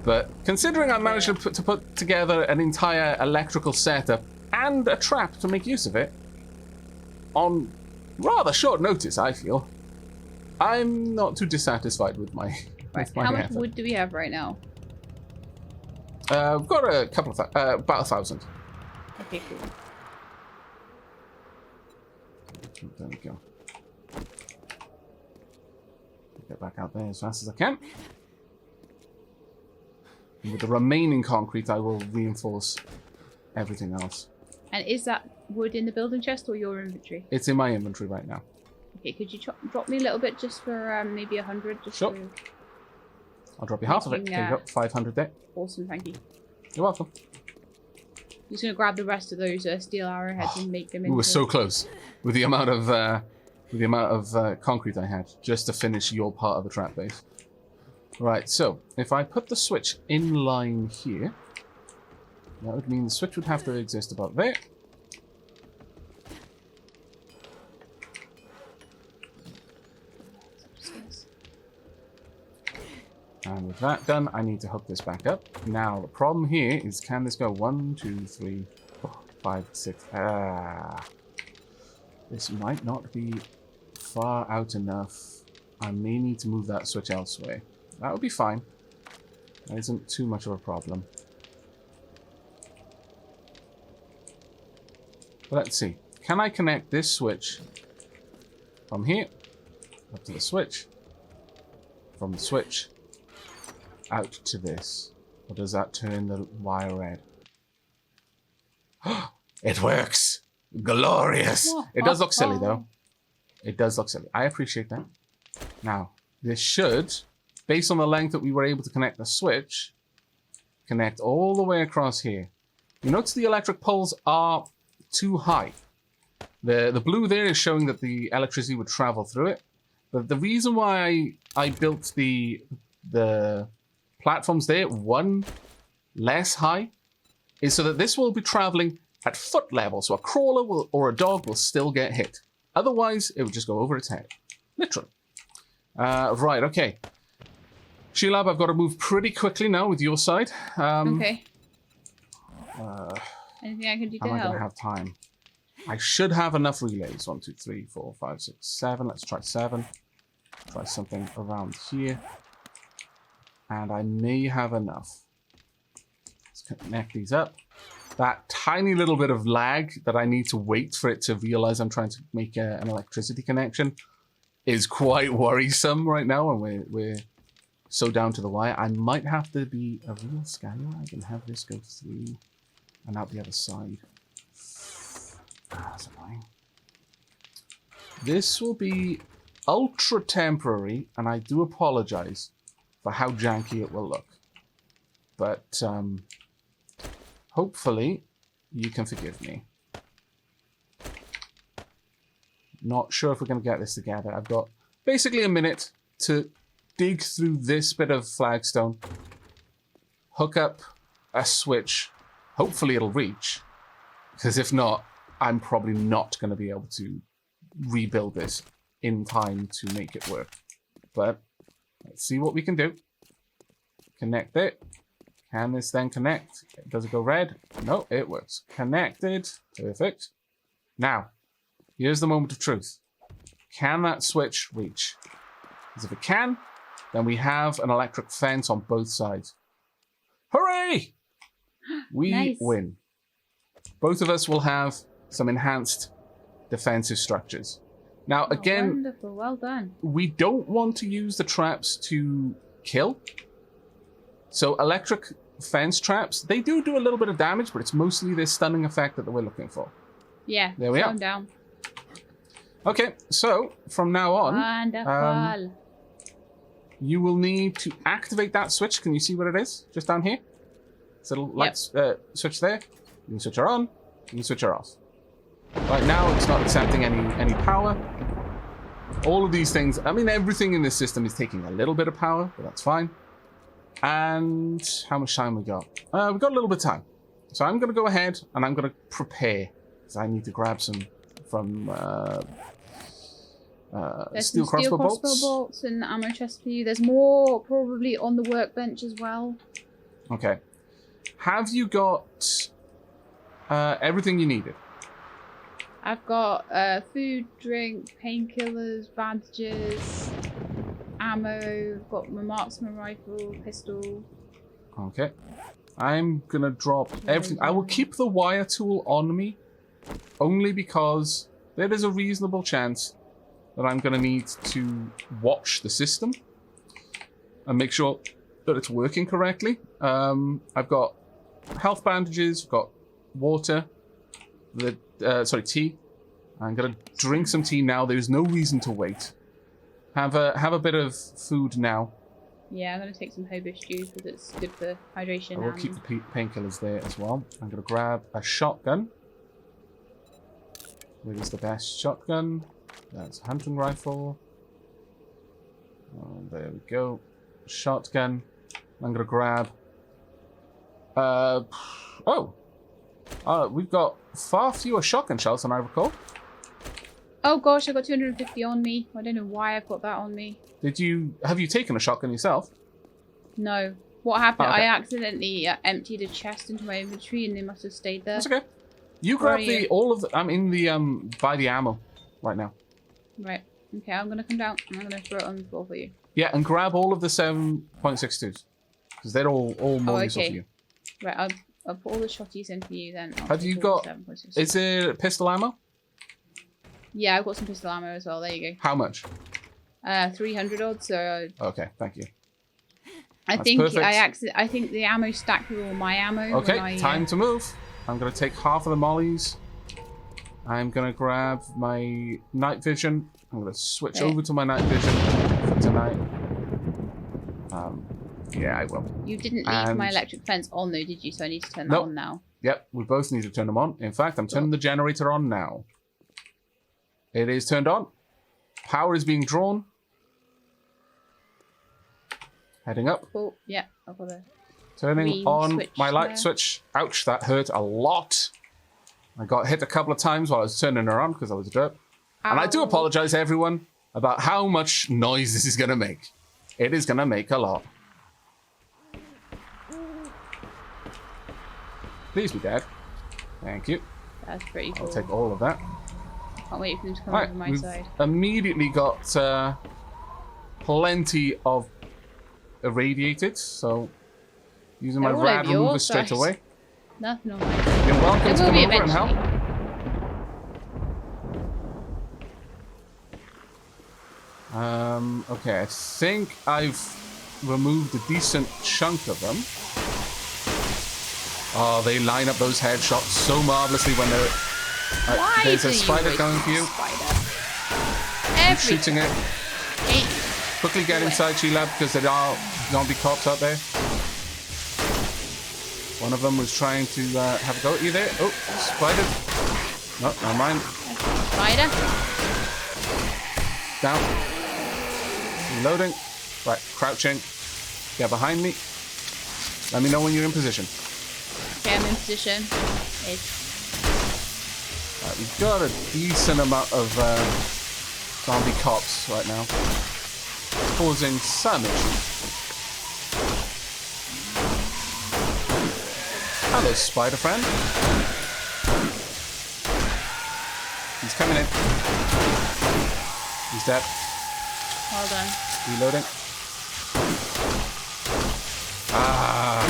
B: But considering I managed to put together an entire electrical setup and a trap to make use of it, on rather short notice, I feel, I'm not too dissatisfied with my,
A: right. How much wood do we have right now?
B: We've got a couple of, about 1,000.
A: Okay, cool.
B: There we go. Get back out there as fast as I can. And with the remaining concrete, I will reinforce everything else.
A: And is that wood in the building chest or your inventory?
B: It's in my inventory right now.
A: Okay, could you drop me a little bit just for maybe 100? Just
B: sure. I'll drop you half of it. There you go, 500 there.
A: Awesome, thank you.
B: You're welcome.
A: I'm just going to grab the rest of those steel arrowheads and make them into...
B: We were so close with the amount of concrete I had just to finish your part of the trap base. Right, so if I put the switch in line here, that would mean the switch would have to exist about there. And with that done, I need to hook this back up. Now, the problem here is, can this go 1, 2, 3, 4, 5, 6? This might not be far out enough. I may need to move that switch elsewhere. That would be fine. That isn't too much of a problem. But let's see. Can I connect this switch from here up to the switch? From the switch out to this? Or does that turn the wire red? It works! Glorious! It does look silly though. It does look silly. I appreciate that. Now, this should, based on the length that we were able to connect the switch, connect all the way across here. You notice the electric poles are too high. The blue there is showing that the electricity would travel through it. But the reason why I built the platforms there, one less high, is so that this will be traveling at foot level. So a crawler or a dog will still get hit. Otherwise, it would just go over its head. Literally. Right, okay. Sheila, I've got to move pretty quickly now with your side.
A: Okay. Anything I can do to help?
B: Am I going to have time? I should have enough relays. 1, 2, 3, 4, 5, 6, 7. Let's try 7. Try something around here. And I may have enough. Let's connect these up. That tiny little bit of lag that I need to wait for it to realize I'm trying to make an electricity connection is quite worrisome right now, and we're so down to the wire. I might have to be a real scallywag and have this go through and out the other side. That's annoying. This will be ultra temporary, and I do apologize for how janky it will look. But hopefully you can forgive me. Not sure if we're going to get this together. I've got basically a minute to dig through this bit of flagstone, hook up a switch. Hopefully it'll reach, because if not, I'm probably not going to be able to rebuild this in time to make it work. But let's see what we can do. Connect it. Can this then connect? Does it go red? No, it works. Connected. Perfect. Now, here's the moment of truth. Can that switch reach? Because if it can, then we have an electric fence on both sides. Hooray! We win. Both of us will have some enhanced defensive structures. Now, again,
A: wonderful. Well done.
B: we don't want to use the traps to kill. So electric fence traps, they do a little bit of damage, but it's mostly this stunning effect that we're looking for.
A: Yeah,
B: there we are.
A: Down.
B: Okay, so from now on,
A: wonderful.
B: You will need to activate that switch. Can you see what it is? Just down here. It's a little light switch there. You can switch her on. You can switch her off. Right now, it's not accepting any power. All of these things, I mean, everything in this system is taking a little bit of power, but that's fine. And how much time we got? We've got a little bit of time. So I'm going to go ahead and I'm going to prepare. Because I need to grab some from steel crossbow bolts
A: and ammo chest for you. There's more probably on the workbench as well.
B: Okay. Have you got everything you needed?
A: I've got food, drink, painkillers, bandages, ammo. I've got my marksman rifle, pistol.
B: Okay. I'm going to drop everything. I will keep the wire tool on me only because there is a reasonable chance that I'm going to need to watch the system and make sure that it's working correctly. I've got health bandages, I've got water, tea. I'm going to drink some tea now. There's no reason to wait. Have a bit of food now.
A: Yeah, I'm going to take some hobo stew because it's good for hydration.
B: I will keep the painkillers there as well. I'm going to grab a shotgun. Where is the best shotgun? That's a hunting rifle. Oh, there we go. Shotgun. I'm going to grab... we've got far fewer shotgun shells than I recall.
A: Oh gosh, I've got 250 on me. I don't know why I've got that on me.
B: Have you taken a shotgun yourself?
A: No. What happened?
B: Oh, okay.
A: I accidentally emptied a chest into my inventory and they must have stayed there.
B: That's okay. You grab I'm in the by the ammo right now.
A: Right. Okay, I'm gonna come down and I'm gonna throw it on the floor for you.
B: Yeah, and grab all of the 7.62s. Because they're all more useful for you.
A: Right, I'll put all the shotties in for you then.
B: Have you got... Is there pistol ammo?
A: Yeah, I've got some pistol ammo as well. There you go.
B: How much?
A: 300 odd, so...
B: Okay, thank you.
A: I think the ammo stacked with all my ammo.
B: Okay, time to move. I'm going to take half of the mollies. I'm going to grab my night vision. I'm going to switch over to my night vision for tonight. Yeah, I will.
A: You didn't leave my electric fence on though, did you? So I need to turn that on now.
B: Yep, we both need to turn them on. In fact, I'm turning the generator on now. It is turned on. Power is being drawn. Heading up.
A: Oh, yeah, I've got a...
B: Turning on my light switch. Ouch, that hurt a lot. I got hit a couple of times while I was turning her on because I was a derp. Ow. And I do apologize, everyone, about how much noise this is going to make. It is going to make a lot. Please be dead. Thank you.
A: That's pretty cool.
B: I'll take all of that.
A: Can't wait for them to come over my side.
B: Immediately got plenty of irradiated, so... Using my rad remover straight away.
A: Nothing on my...
B: You're welcome to come over and help. Okay, I think I've removed a decent chunk of them. Oh, they line up those headshots so marvelously when they're...
A: Why
B: there's a spider going for you. I'm shooting it. Quickly get inside, Sheila, because there are zombie cops out there. One of them was trying to have a go at you there. Oh, spider. No, never mind.
A: Spider.
B: Down. Reloading. Right, crouching. Get behind me. Let me know when you're in position.
A: Okay, I'm in position.
B: Right, we've got a decent amount of zombie cops right now. Causing some issues. Hello, spider friend. He's coming in. He's dead.
A: Well done.
B: Reloading. Ah,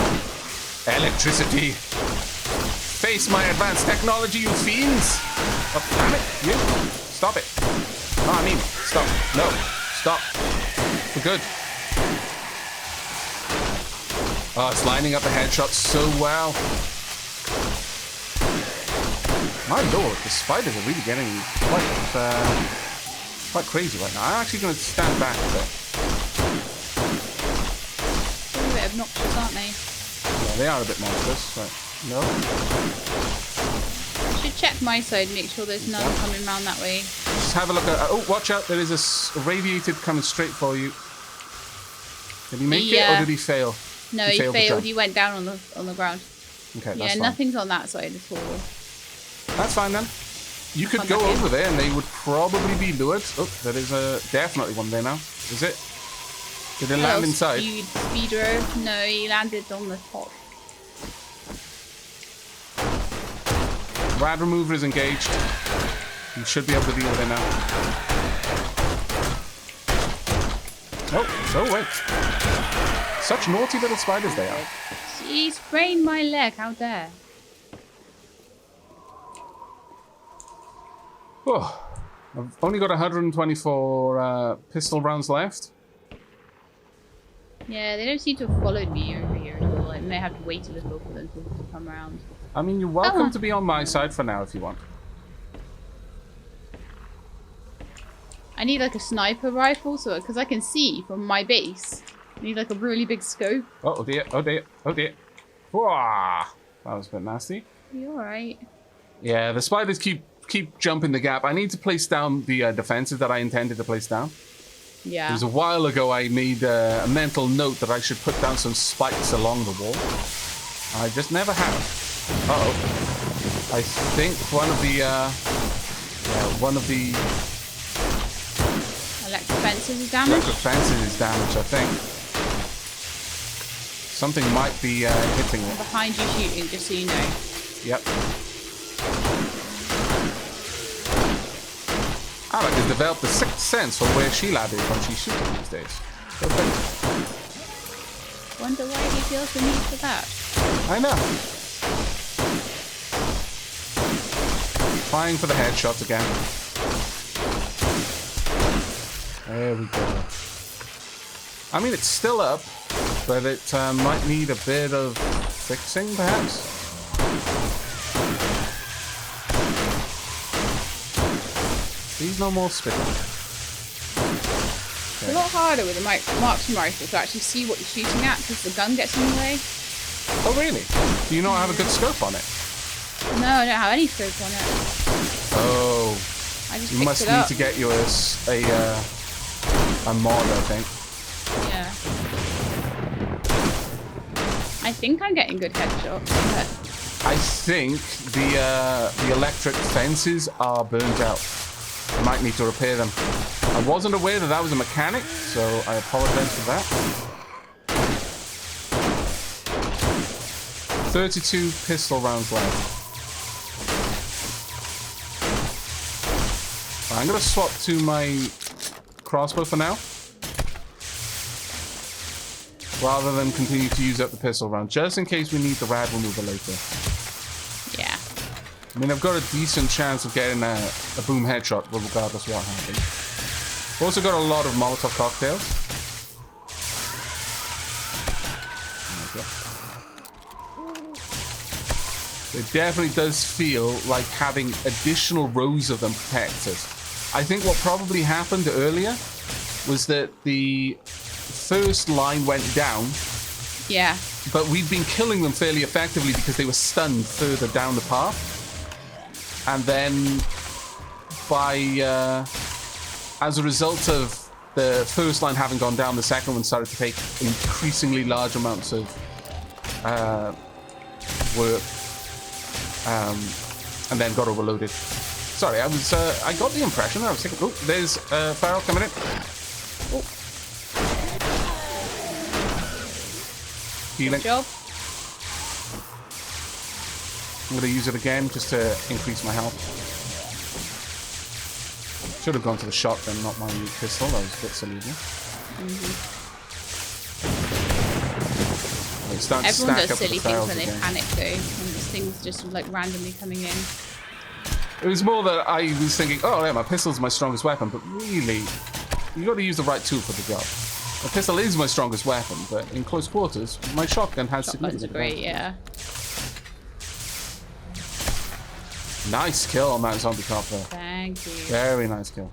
B: electricity. Face my advanced technology, you fiends. Oh, damn it. You. Stop it. No, I mean, stop. No, stop. We're good. Oh, it's lining up the headshots so well. My lord, the spiders are really getting quite crazy right now. I'm actually going to stand back a bit.
A: They're a bit obnoxious, aren't they?
B: Yeah, they are a bit monstrous. Right. No.
A: I should check my side and make sure there's none coming round that way.
B: Just have a look at... oh, watch out. There is a radiated coming straight for you. Did he make it or did he fail?
A: No, he failed. He went down on the ground.
B: Okay, that's
A: yeah,
B: fine.
A: Nothing's on that side at all.
B: That's fine then. You could go over there and they would probably be lured. Oh, there is definitely one there now. Is it? Did it land inside?
A: Speeder. No, he landed on the top.
B: Rad remover is engaged. You should be able to deal with it now. Oh, so wait. Such naughty little spiders they are.
A: He sprained my leg. How dare?
B: Oh, I've only got 124 pistol rounds left.
A: Yeah, they don't seem to have followed me over here at all. I may have to wait a little for them to come around.
B: I mean, you're welcome to be on my side for now if you want.
A: I need like a sniper rifle, so because I can see from my base. I need like a really big scope.
B: Oh dear! Oh dear! Oh dear! Whoa! That was a bit nasty.
A: You alright?
B: Yeah, the spiders keep jumping the gap. I need to place down the defenses that I intended to place down.
A: Yeah.
B: It was a while ago I made a mental note that I should put down some spikes along the wall. I just never have. Uh-oh. I think one of the
A: electric fences is damaged?
B: Electric fences is damaged, I think. Something might be hitting it.
A: Behind you shooting, just so you know.
B: Yep. Aavak has developed a sixth sense for where Sheila is when she's shooting these days. Okay.
A: Wonder why he feels the need for that.
B: I know. Trying for the headshot again. There we go. I mean, it's still up, but it might need a bit of fixing, perhaps. Please no more spitting.
A: It's a lot harder with a marksman rifle to actually see what you're shooting at because the gun gets in the way.
B: Oh, really? Do you not have a good scope on it?
A: No, I don't have any scope on it.
B: Oh.
A: I just
B: you must need to get yours a mod, I think.
A: Yeah. I think I'm getting good headshots, but...
B: I think the electric fences are burnt out. I might need to repair them. I wasn't aware that that was a mechanic, so I apologize for that. 32 pistol rounds left. I'm going to swap to my crossbow for now, rather than continue to use up the pistol round, just in case we need the rad remover later.
A: Yeah.
B: I mean, I've got a decent chance of getting a boom headshot, regardless of what happens. I've also got a lot of Molotov cocktails. It definitely does feel like having additional rows of them protect us. I think what probably happened earlier was that the first line went down.
A: Yeah.
B: But we'd been killing them fairly effectively because they were stunned further down the path. And then as a result of the first line having gone down, the second one started to take increasingly large amounts of work. And then got overloaded. Sorry, I got the impression I was thinking, oh, there's Farrell coming in.
A: Oh.
B: Healing.
A: Good job.
B: I'm going to use it again just to increase my health. Should have gone to the shotgun, not my pistol. That was a bit silly.
A: Everyone does silly things when they panic though, and this thing's just like randomly coming in.
B: It was more that I was thinking, oh yeah, my pistol's my strongest weapon, but really, you got to use the right tool for the job. The pistol is my strongest weapon, but in close quarters, my shotgun has
A: Shotguns are
B: significant
A: great, yeah.
B: Nice kill on that zombie cop there.
A: Thank you.
B: Very nice kill.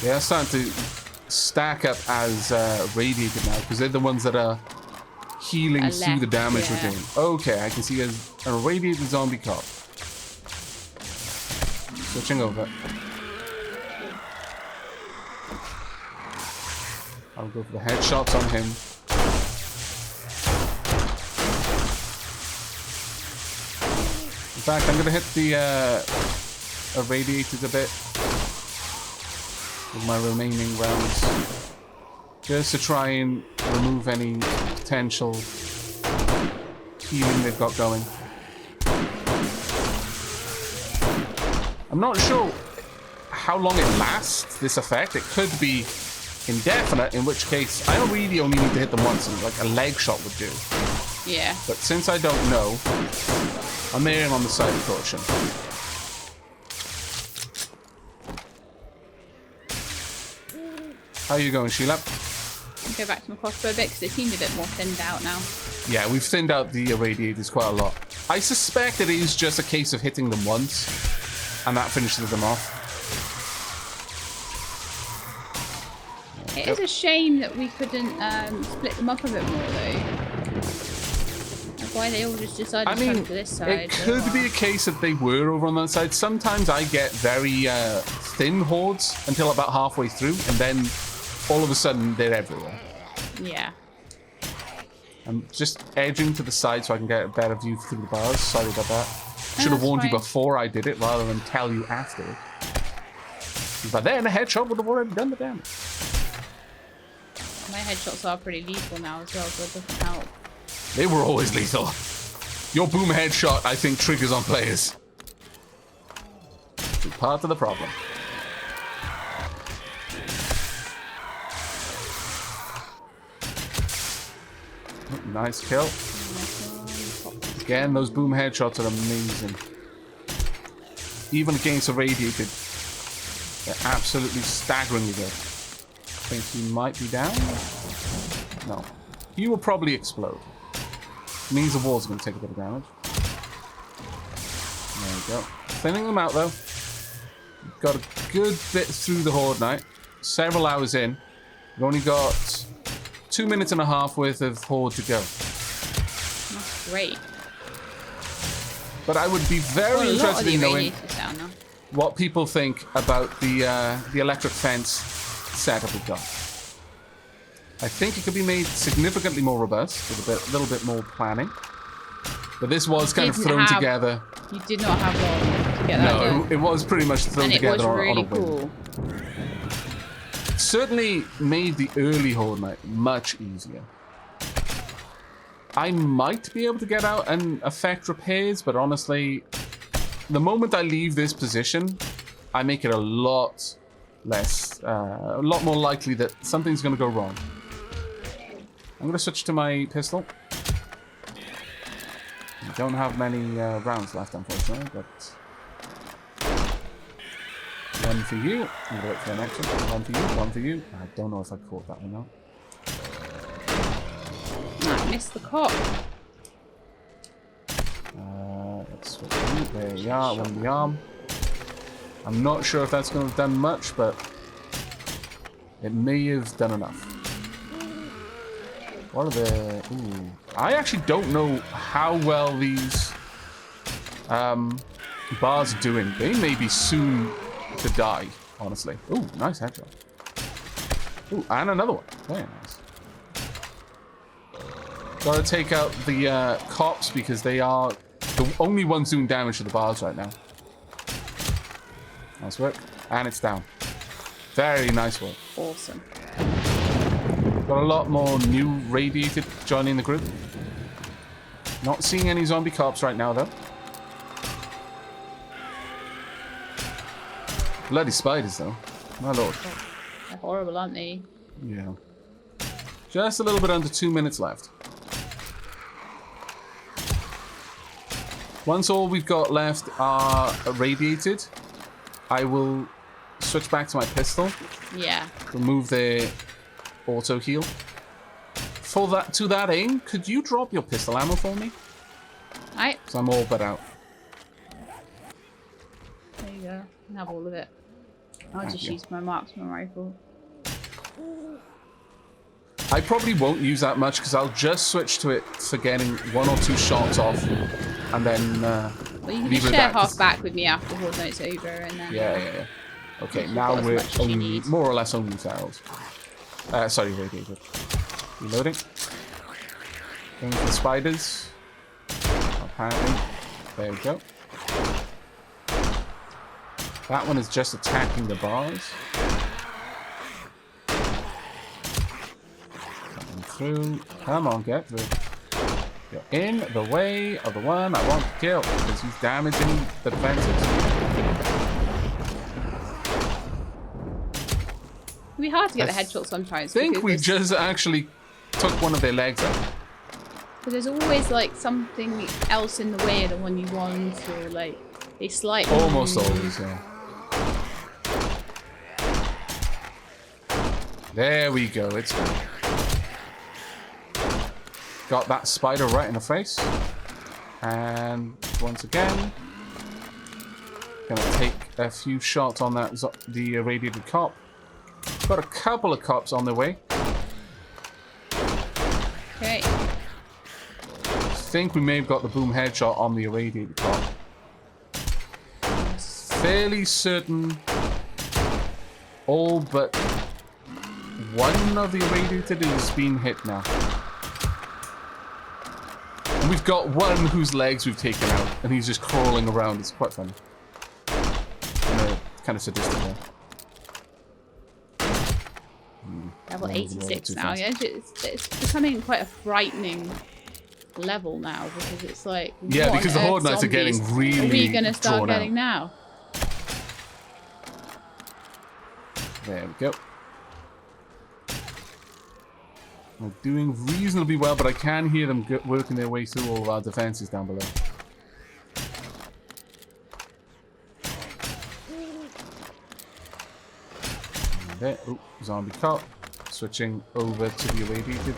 B: Yeah, it's starting to stack up as radiated now, because they're the ones that are healing through the damage we're doing. Okay, I can see a radiated zombie cop. Switching over. I'll go for the headshots on him. In fact, I'm going to hit the irradiated a bit with my remaining rounds, just to try and remove any potential healing they've got going. I'm not sure how long it lasts, this effect. It could be indefinite, in which case I don't really only need to hit them once, and like a leg shot would do.
A: Yeah.
B: But since I don't know, I'm erring on the side of caution. How are you going, Sheila?
A: I'll go back to my crossbow a bit because it seems a bit more thinned out now.
B: Yeah, we've thinned out the irradiators quite a lot. I suspect it is just a case of hitting them once, and that finishes them off.
A: It is a shame that we couldn't split them up a bit more, though. That's why they all just decided to come to this side.
B: It could be a case that they were over on that side. Sometimes I get very thin hordes until about halfway through, and then all of a sudden they're everywhere.
A: Yeah.
B: I'm just edging to the side so I can get a better view through the bars. Sorry about that. Should have warned you before I did it rather than tell you after. But then a headshot would have already done the damage.
A: My headshots are pretty lethal now as well, so it doesn't help.
B: They were always lethal. Your boom headshot, I think, triggers on players. It's part of the problem. Nice kill. Again, those boom headshots are amazing. Even against irradiated, they're absolutely staggeringly good. I think he might be down. No. He will probably explode. It means the wall's going to take a bit of damage. There we go. Thinning them out, though. Got a good bit through the horde now. Several hours in. We've only got 2 minutes and a half worth of horde to go.
A: That's great.
B: But I would be very interested in knowing what people think about the electric fence setup we've got. I think it could be made significantly more robust with a little bit more planning. But this was kind of thrown together. You
A: did not have long to get that done.
B: No, it was pretty much thrown together on a whim.
A: Cool.
B: Certainly made the early horde night much easier. I might be able to get out and affect repairs, but honestly, the moment I leave this position, I make it a lot less, a lot more likely that something's going to go wrong. I'm going to switch to my pistol. I don't have many rounds left, unfortunately, but one for you. I'm going to wait for the next one. One for you, one for you. I don't know if I caught that one now.
A: I missed the cop.
B: Let's switch you. There you are, one in the arm. I'm not sure if that's going to have done much, but it may have done enough. What are the... Ooh. I actually don't know how well these bars are doing. They may be soon to die, honestly. Ooh, nice headshot. Ooh, and another one. Very nice. Gotta take out the cops because they are the only ones doing damage to the bars right now. Nice work. And it's down. Very nice work.
A: Awesome.
B: Got a lot more new radiated joining the group. Not seeing any zombie cops right now, though. Bloody spiders, though. My lord.
A: They're horrible, aren't they?
B: Yeah. Just a little bit under 2 minutes left. Once all we've got left are irradiated, I will switch back to my pistol.
A: Yeah.
B: Remove their auto heal. To that aim, could you drop your pistol ammo for me?
A: Right.
B: Because I'm all but out.
A: There you go. You can have all of it. I'll just use my marksman rifle.
B: I probably won't use that much because I'll just switch to it for getting 1 or 2 shots off, and then
A: well, you can just share half back with me after Horde Night's over, and then.
B: Yeah. Okay, now we're only, more or less only cells. Sorry, radiated. Reloading. Going for the spiders. Apparently. There we go. That one is just attacking the bars. Coming through. Come on, get through. You're in the way of the one I want to kill because he's damaging the defenses.
A: It'd be hard to get the headshot sometimes.
B: I think we just actually took one of their legs out.
A: But there's always like something else in the way of the one you want, or like they slightly.
B: Almost always, yeah. There we go, it's done. Got that spider right in the face. And once again, gonna take a few shots on that the irradiated cop. Got a couple of cops on their way.
A: Okay.
B: I think we may have got the boom headshot on the irradiated cop. Fairly certain all but one of the irradiated is being hit now. And we've got one whose legs we've taken out, and he's just crawling around. It's quite funny. Kind of sadistic there.
A: Level 86 now, yeah. It's becoming quite a frightening level now because it's like.
B: Yeah, because the Horde Knights are getting really.
A: Are we going to start getting now?
B: There we go. We're doing reasonably well, but I can hear them working their way through all of our defenses down below. There. Oh, zombie cop. Switching over to the irradiated.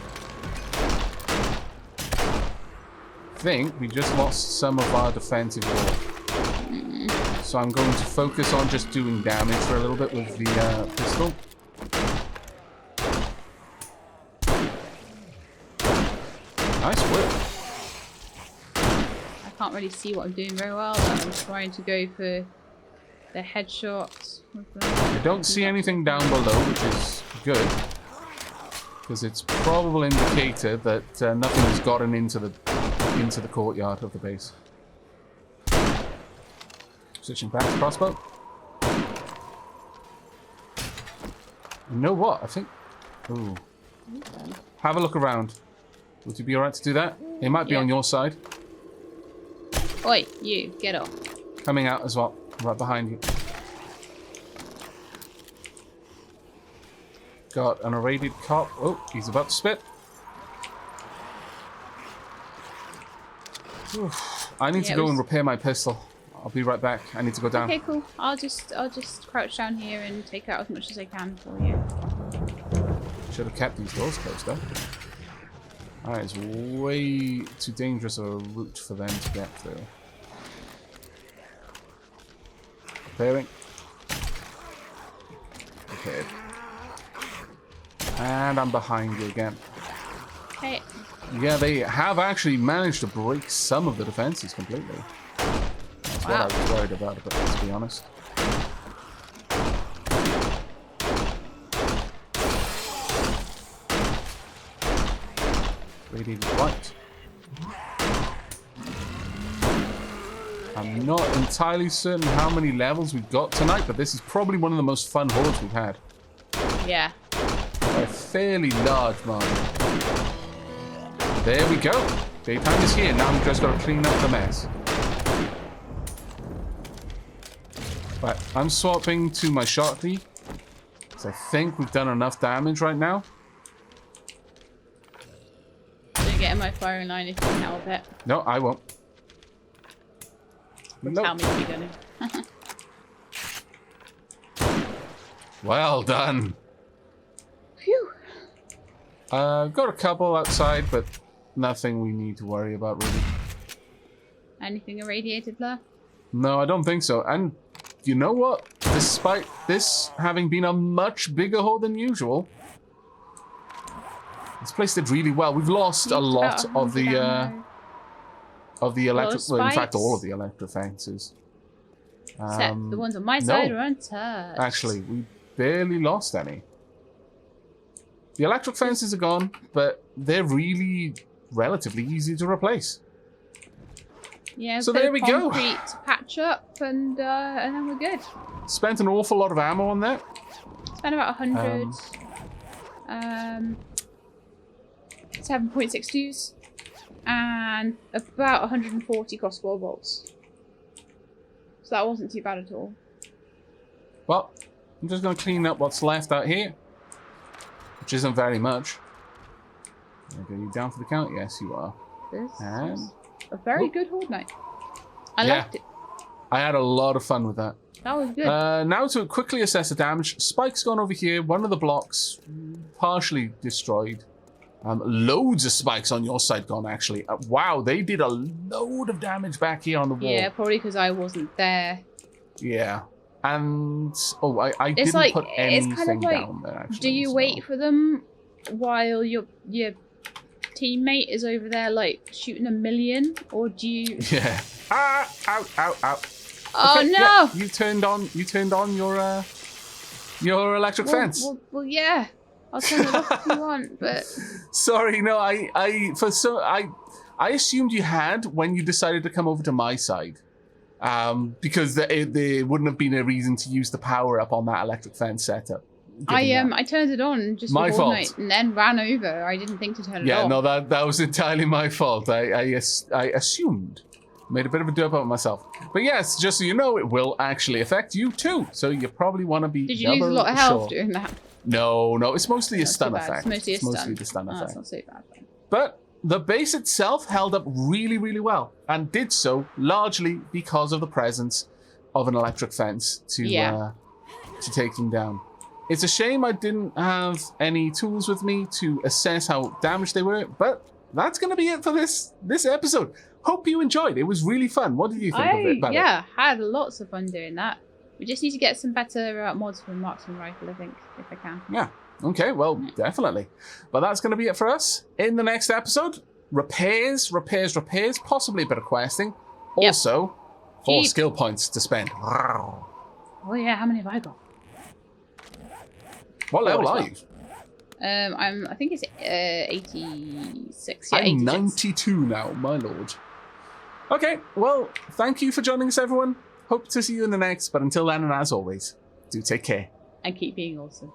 B: I think we just lost some of our defensive wall. So I'm going to focus on just doing damage for a little bit with the pistol. Nice work.
A: I can't really see what I'm doing very well, but I'm trying to go for the headshots.
B: I don't see anything down below, which is good. Because it's probable indicator that nothing has gotten into the courtyard of the base. Switching back to crossbow. You know what? I think. Ooh. Have a look around. Would you be alright to do that? It might be on your side.
A: Oi, you, get off.
B: Coming out as well, right behind you. Got an irradiated cop. Oh, he's about to spit. Oof. I need to go and repair my pistol. I'll be right back. I need to go down.
A: Okay, cool. I'll just crouch down here and take out as much as I can for you.
B: Should have kept these doors closed though. Alright, it's way too dangerous of a route for them to get through. Repairing. Repaired. And I'm behind you again.
A: Okay.
B: Yeah, they have actually managed to break some of the defenses completely. That's what I was worried about, but let's be honest. Radiated white. I'm not entirely certain how many levels we've got tonight, but this is probably one of the most fun hordes we've had.
A: Yeah.
B: By a fairly large margin. There we go. Daytime is here. Now we've just got to clean up the mess. Right, I'm swapping to my shotgun. So I think we've done enough damage right now.
A: Don't get in my firing line if you can help it.
B: No, I won't. Nope.
A: Tell me if you're gonna.
B: Well done.
A: Phew.
B: Got a couple outside, but nothing we need to worry about, really.
A: Anything irradiated left?
B: No, I don't think so. And you know what? Despite this having been a much bigger horde than usual, this place did really well. We've lost a lot of the electric. Well, in fact, all of the electric fences.
A: Except the ones on my side are untouched.
B: Actually, we barely lost any. The electric fences are gone, but they're really relatively easy to replace.
A: Yeah,
B: so there we go.
A: Concrete to patch up, and then we're good.
B: Spent an awful lot of ammo on that.
A: Spent about 100. 7.62s and about 140 crossbow bolts. So that wasn't too bad at all.
B: Well, I'm just going to clean up what's left out here, which isn't very much. Are you down for the count? Yes, you are.
A: This is a very good horde night. I liked it.
B: I had a lot of fun with that.
A: That was good.
B: Now to quickly assess the damage. Spike's gone over here. One of the blocks partially destroyed. Loads of spikes on your side gone, actually. Wow, they did a load of damage back here on the wall.
A: Yeah, probably because I wasn't there.
B: Yeah. And, I didn't put anything
A: kind of like,
B: down there, actually.
A: Do you wait for them while your teammate is over there, like, shooting a million? Or do you...
B: Yeah. Ah! Ow, ow, ow.
A: Oh,
B: okay,
A: no!
B: Yeah, you turned on your electric fence.
A: Well, yeah. I'll turn it off if you want, but...
B: Sorry, no, I assumed you had when you decided to come over to my side. Because there wouldn't have been a reason to use the power up on that electric fence setup.
A: I turned it on just
B: my
A: before
B: fault.
A: night and then ran over. I didn't think to turn it off.
B: Yeah, no, that was entirely my fault. I assumed. Made a bit of a dope out of myself. But yes, just so you know, it will actually affect you too. So you probably want to be
A: Did you lose a lot of health doing that?
B: No, it's mostly a stun effect.
A: It's mostly
B: the stun effect.
A: That's not so bad then.
B: But the base itself held up really, really well, and did so largely because of the presence of an electric fence to take them down. It's a shame I didn't have any tools with me to assess how damaged they were, but that's going to be it for this episode. Hope you enjoyed. It was really fun. What did you think of it, Bella?
A: Yeah, had lots of fun doing that. We just need to get some better mods for the marksman rifle, I think, if I can.
B: Yeah. Okay, well, definitely. But that's going to be it for us. In the next episode, repairs, possibly a bit of questing. Also, 4 skill points to spend.
A: Oh yeah, how many have I got?
B: What level are you?
A: I think it's 86. Yeah,
B: I'm
A: 86.
B: 92 now, my lord. Okay, well, thank you for joining us, everyone. Hope to see you in the next, but until then, and as always, do take care.
A: And keep being awesome.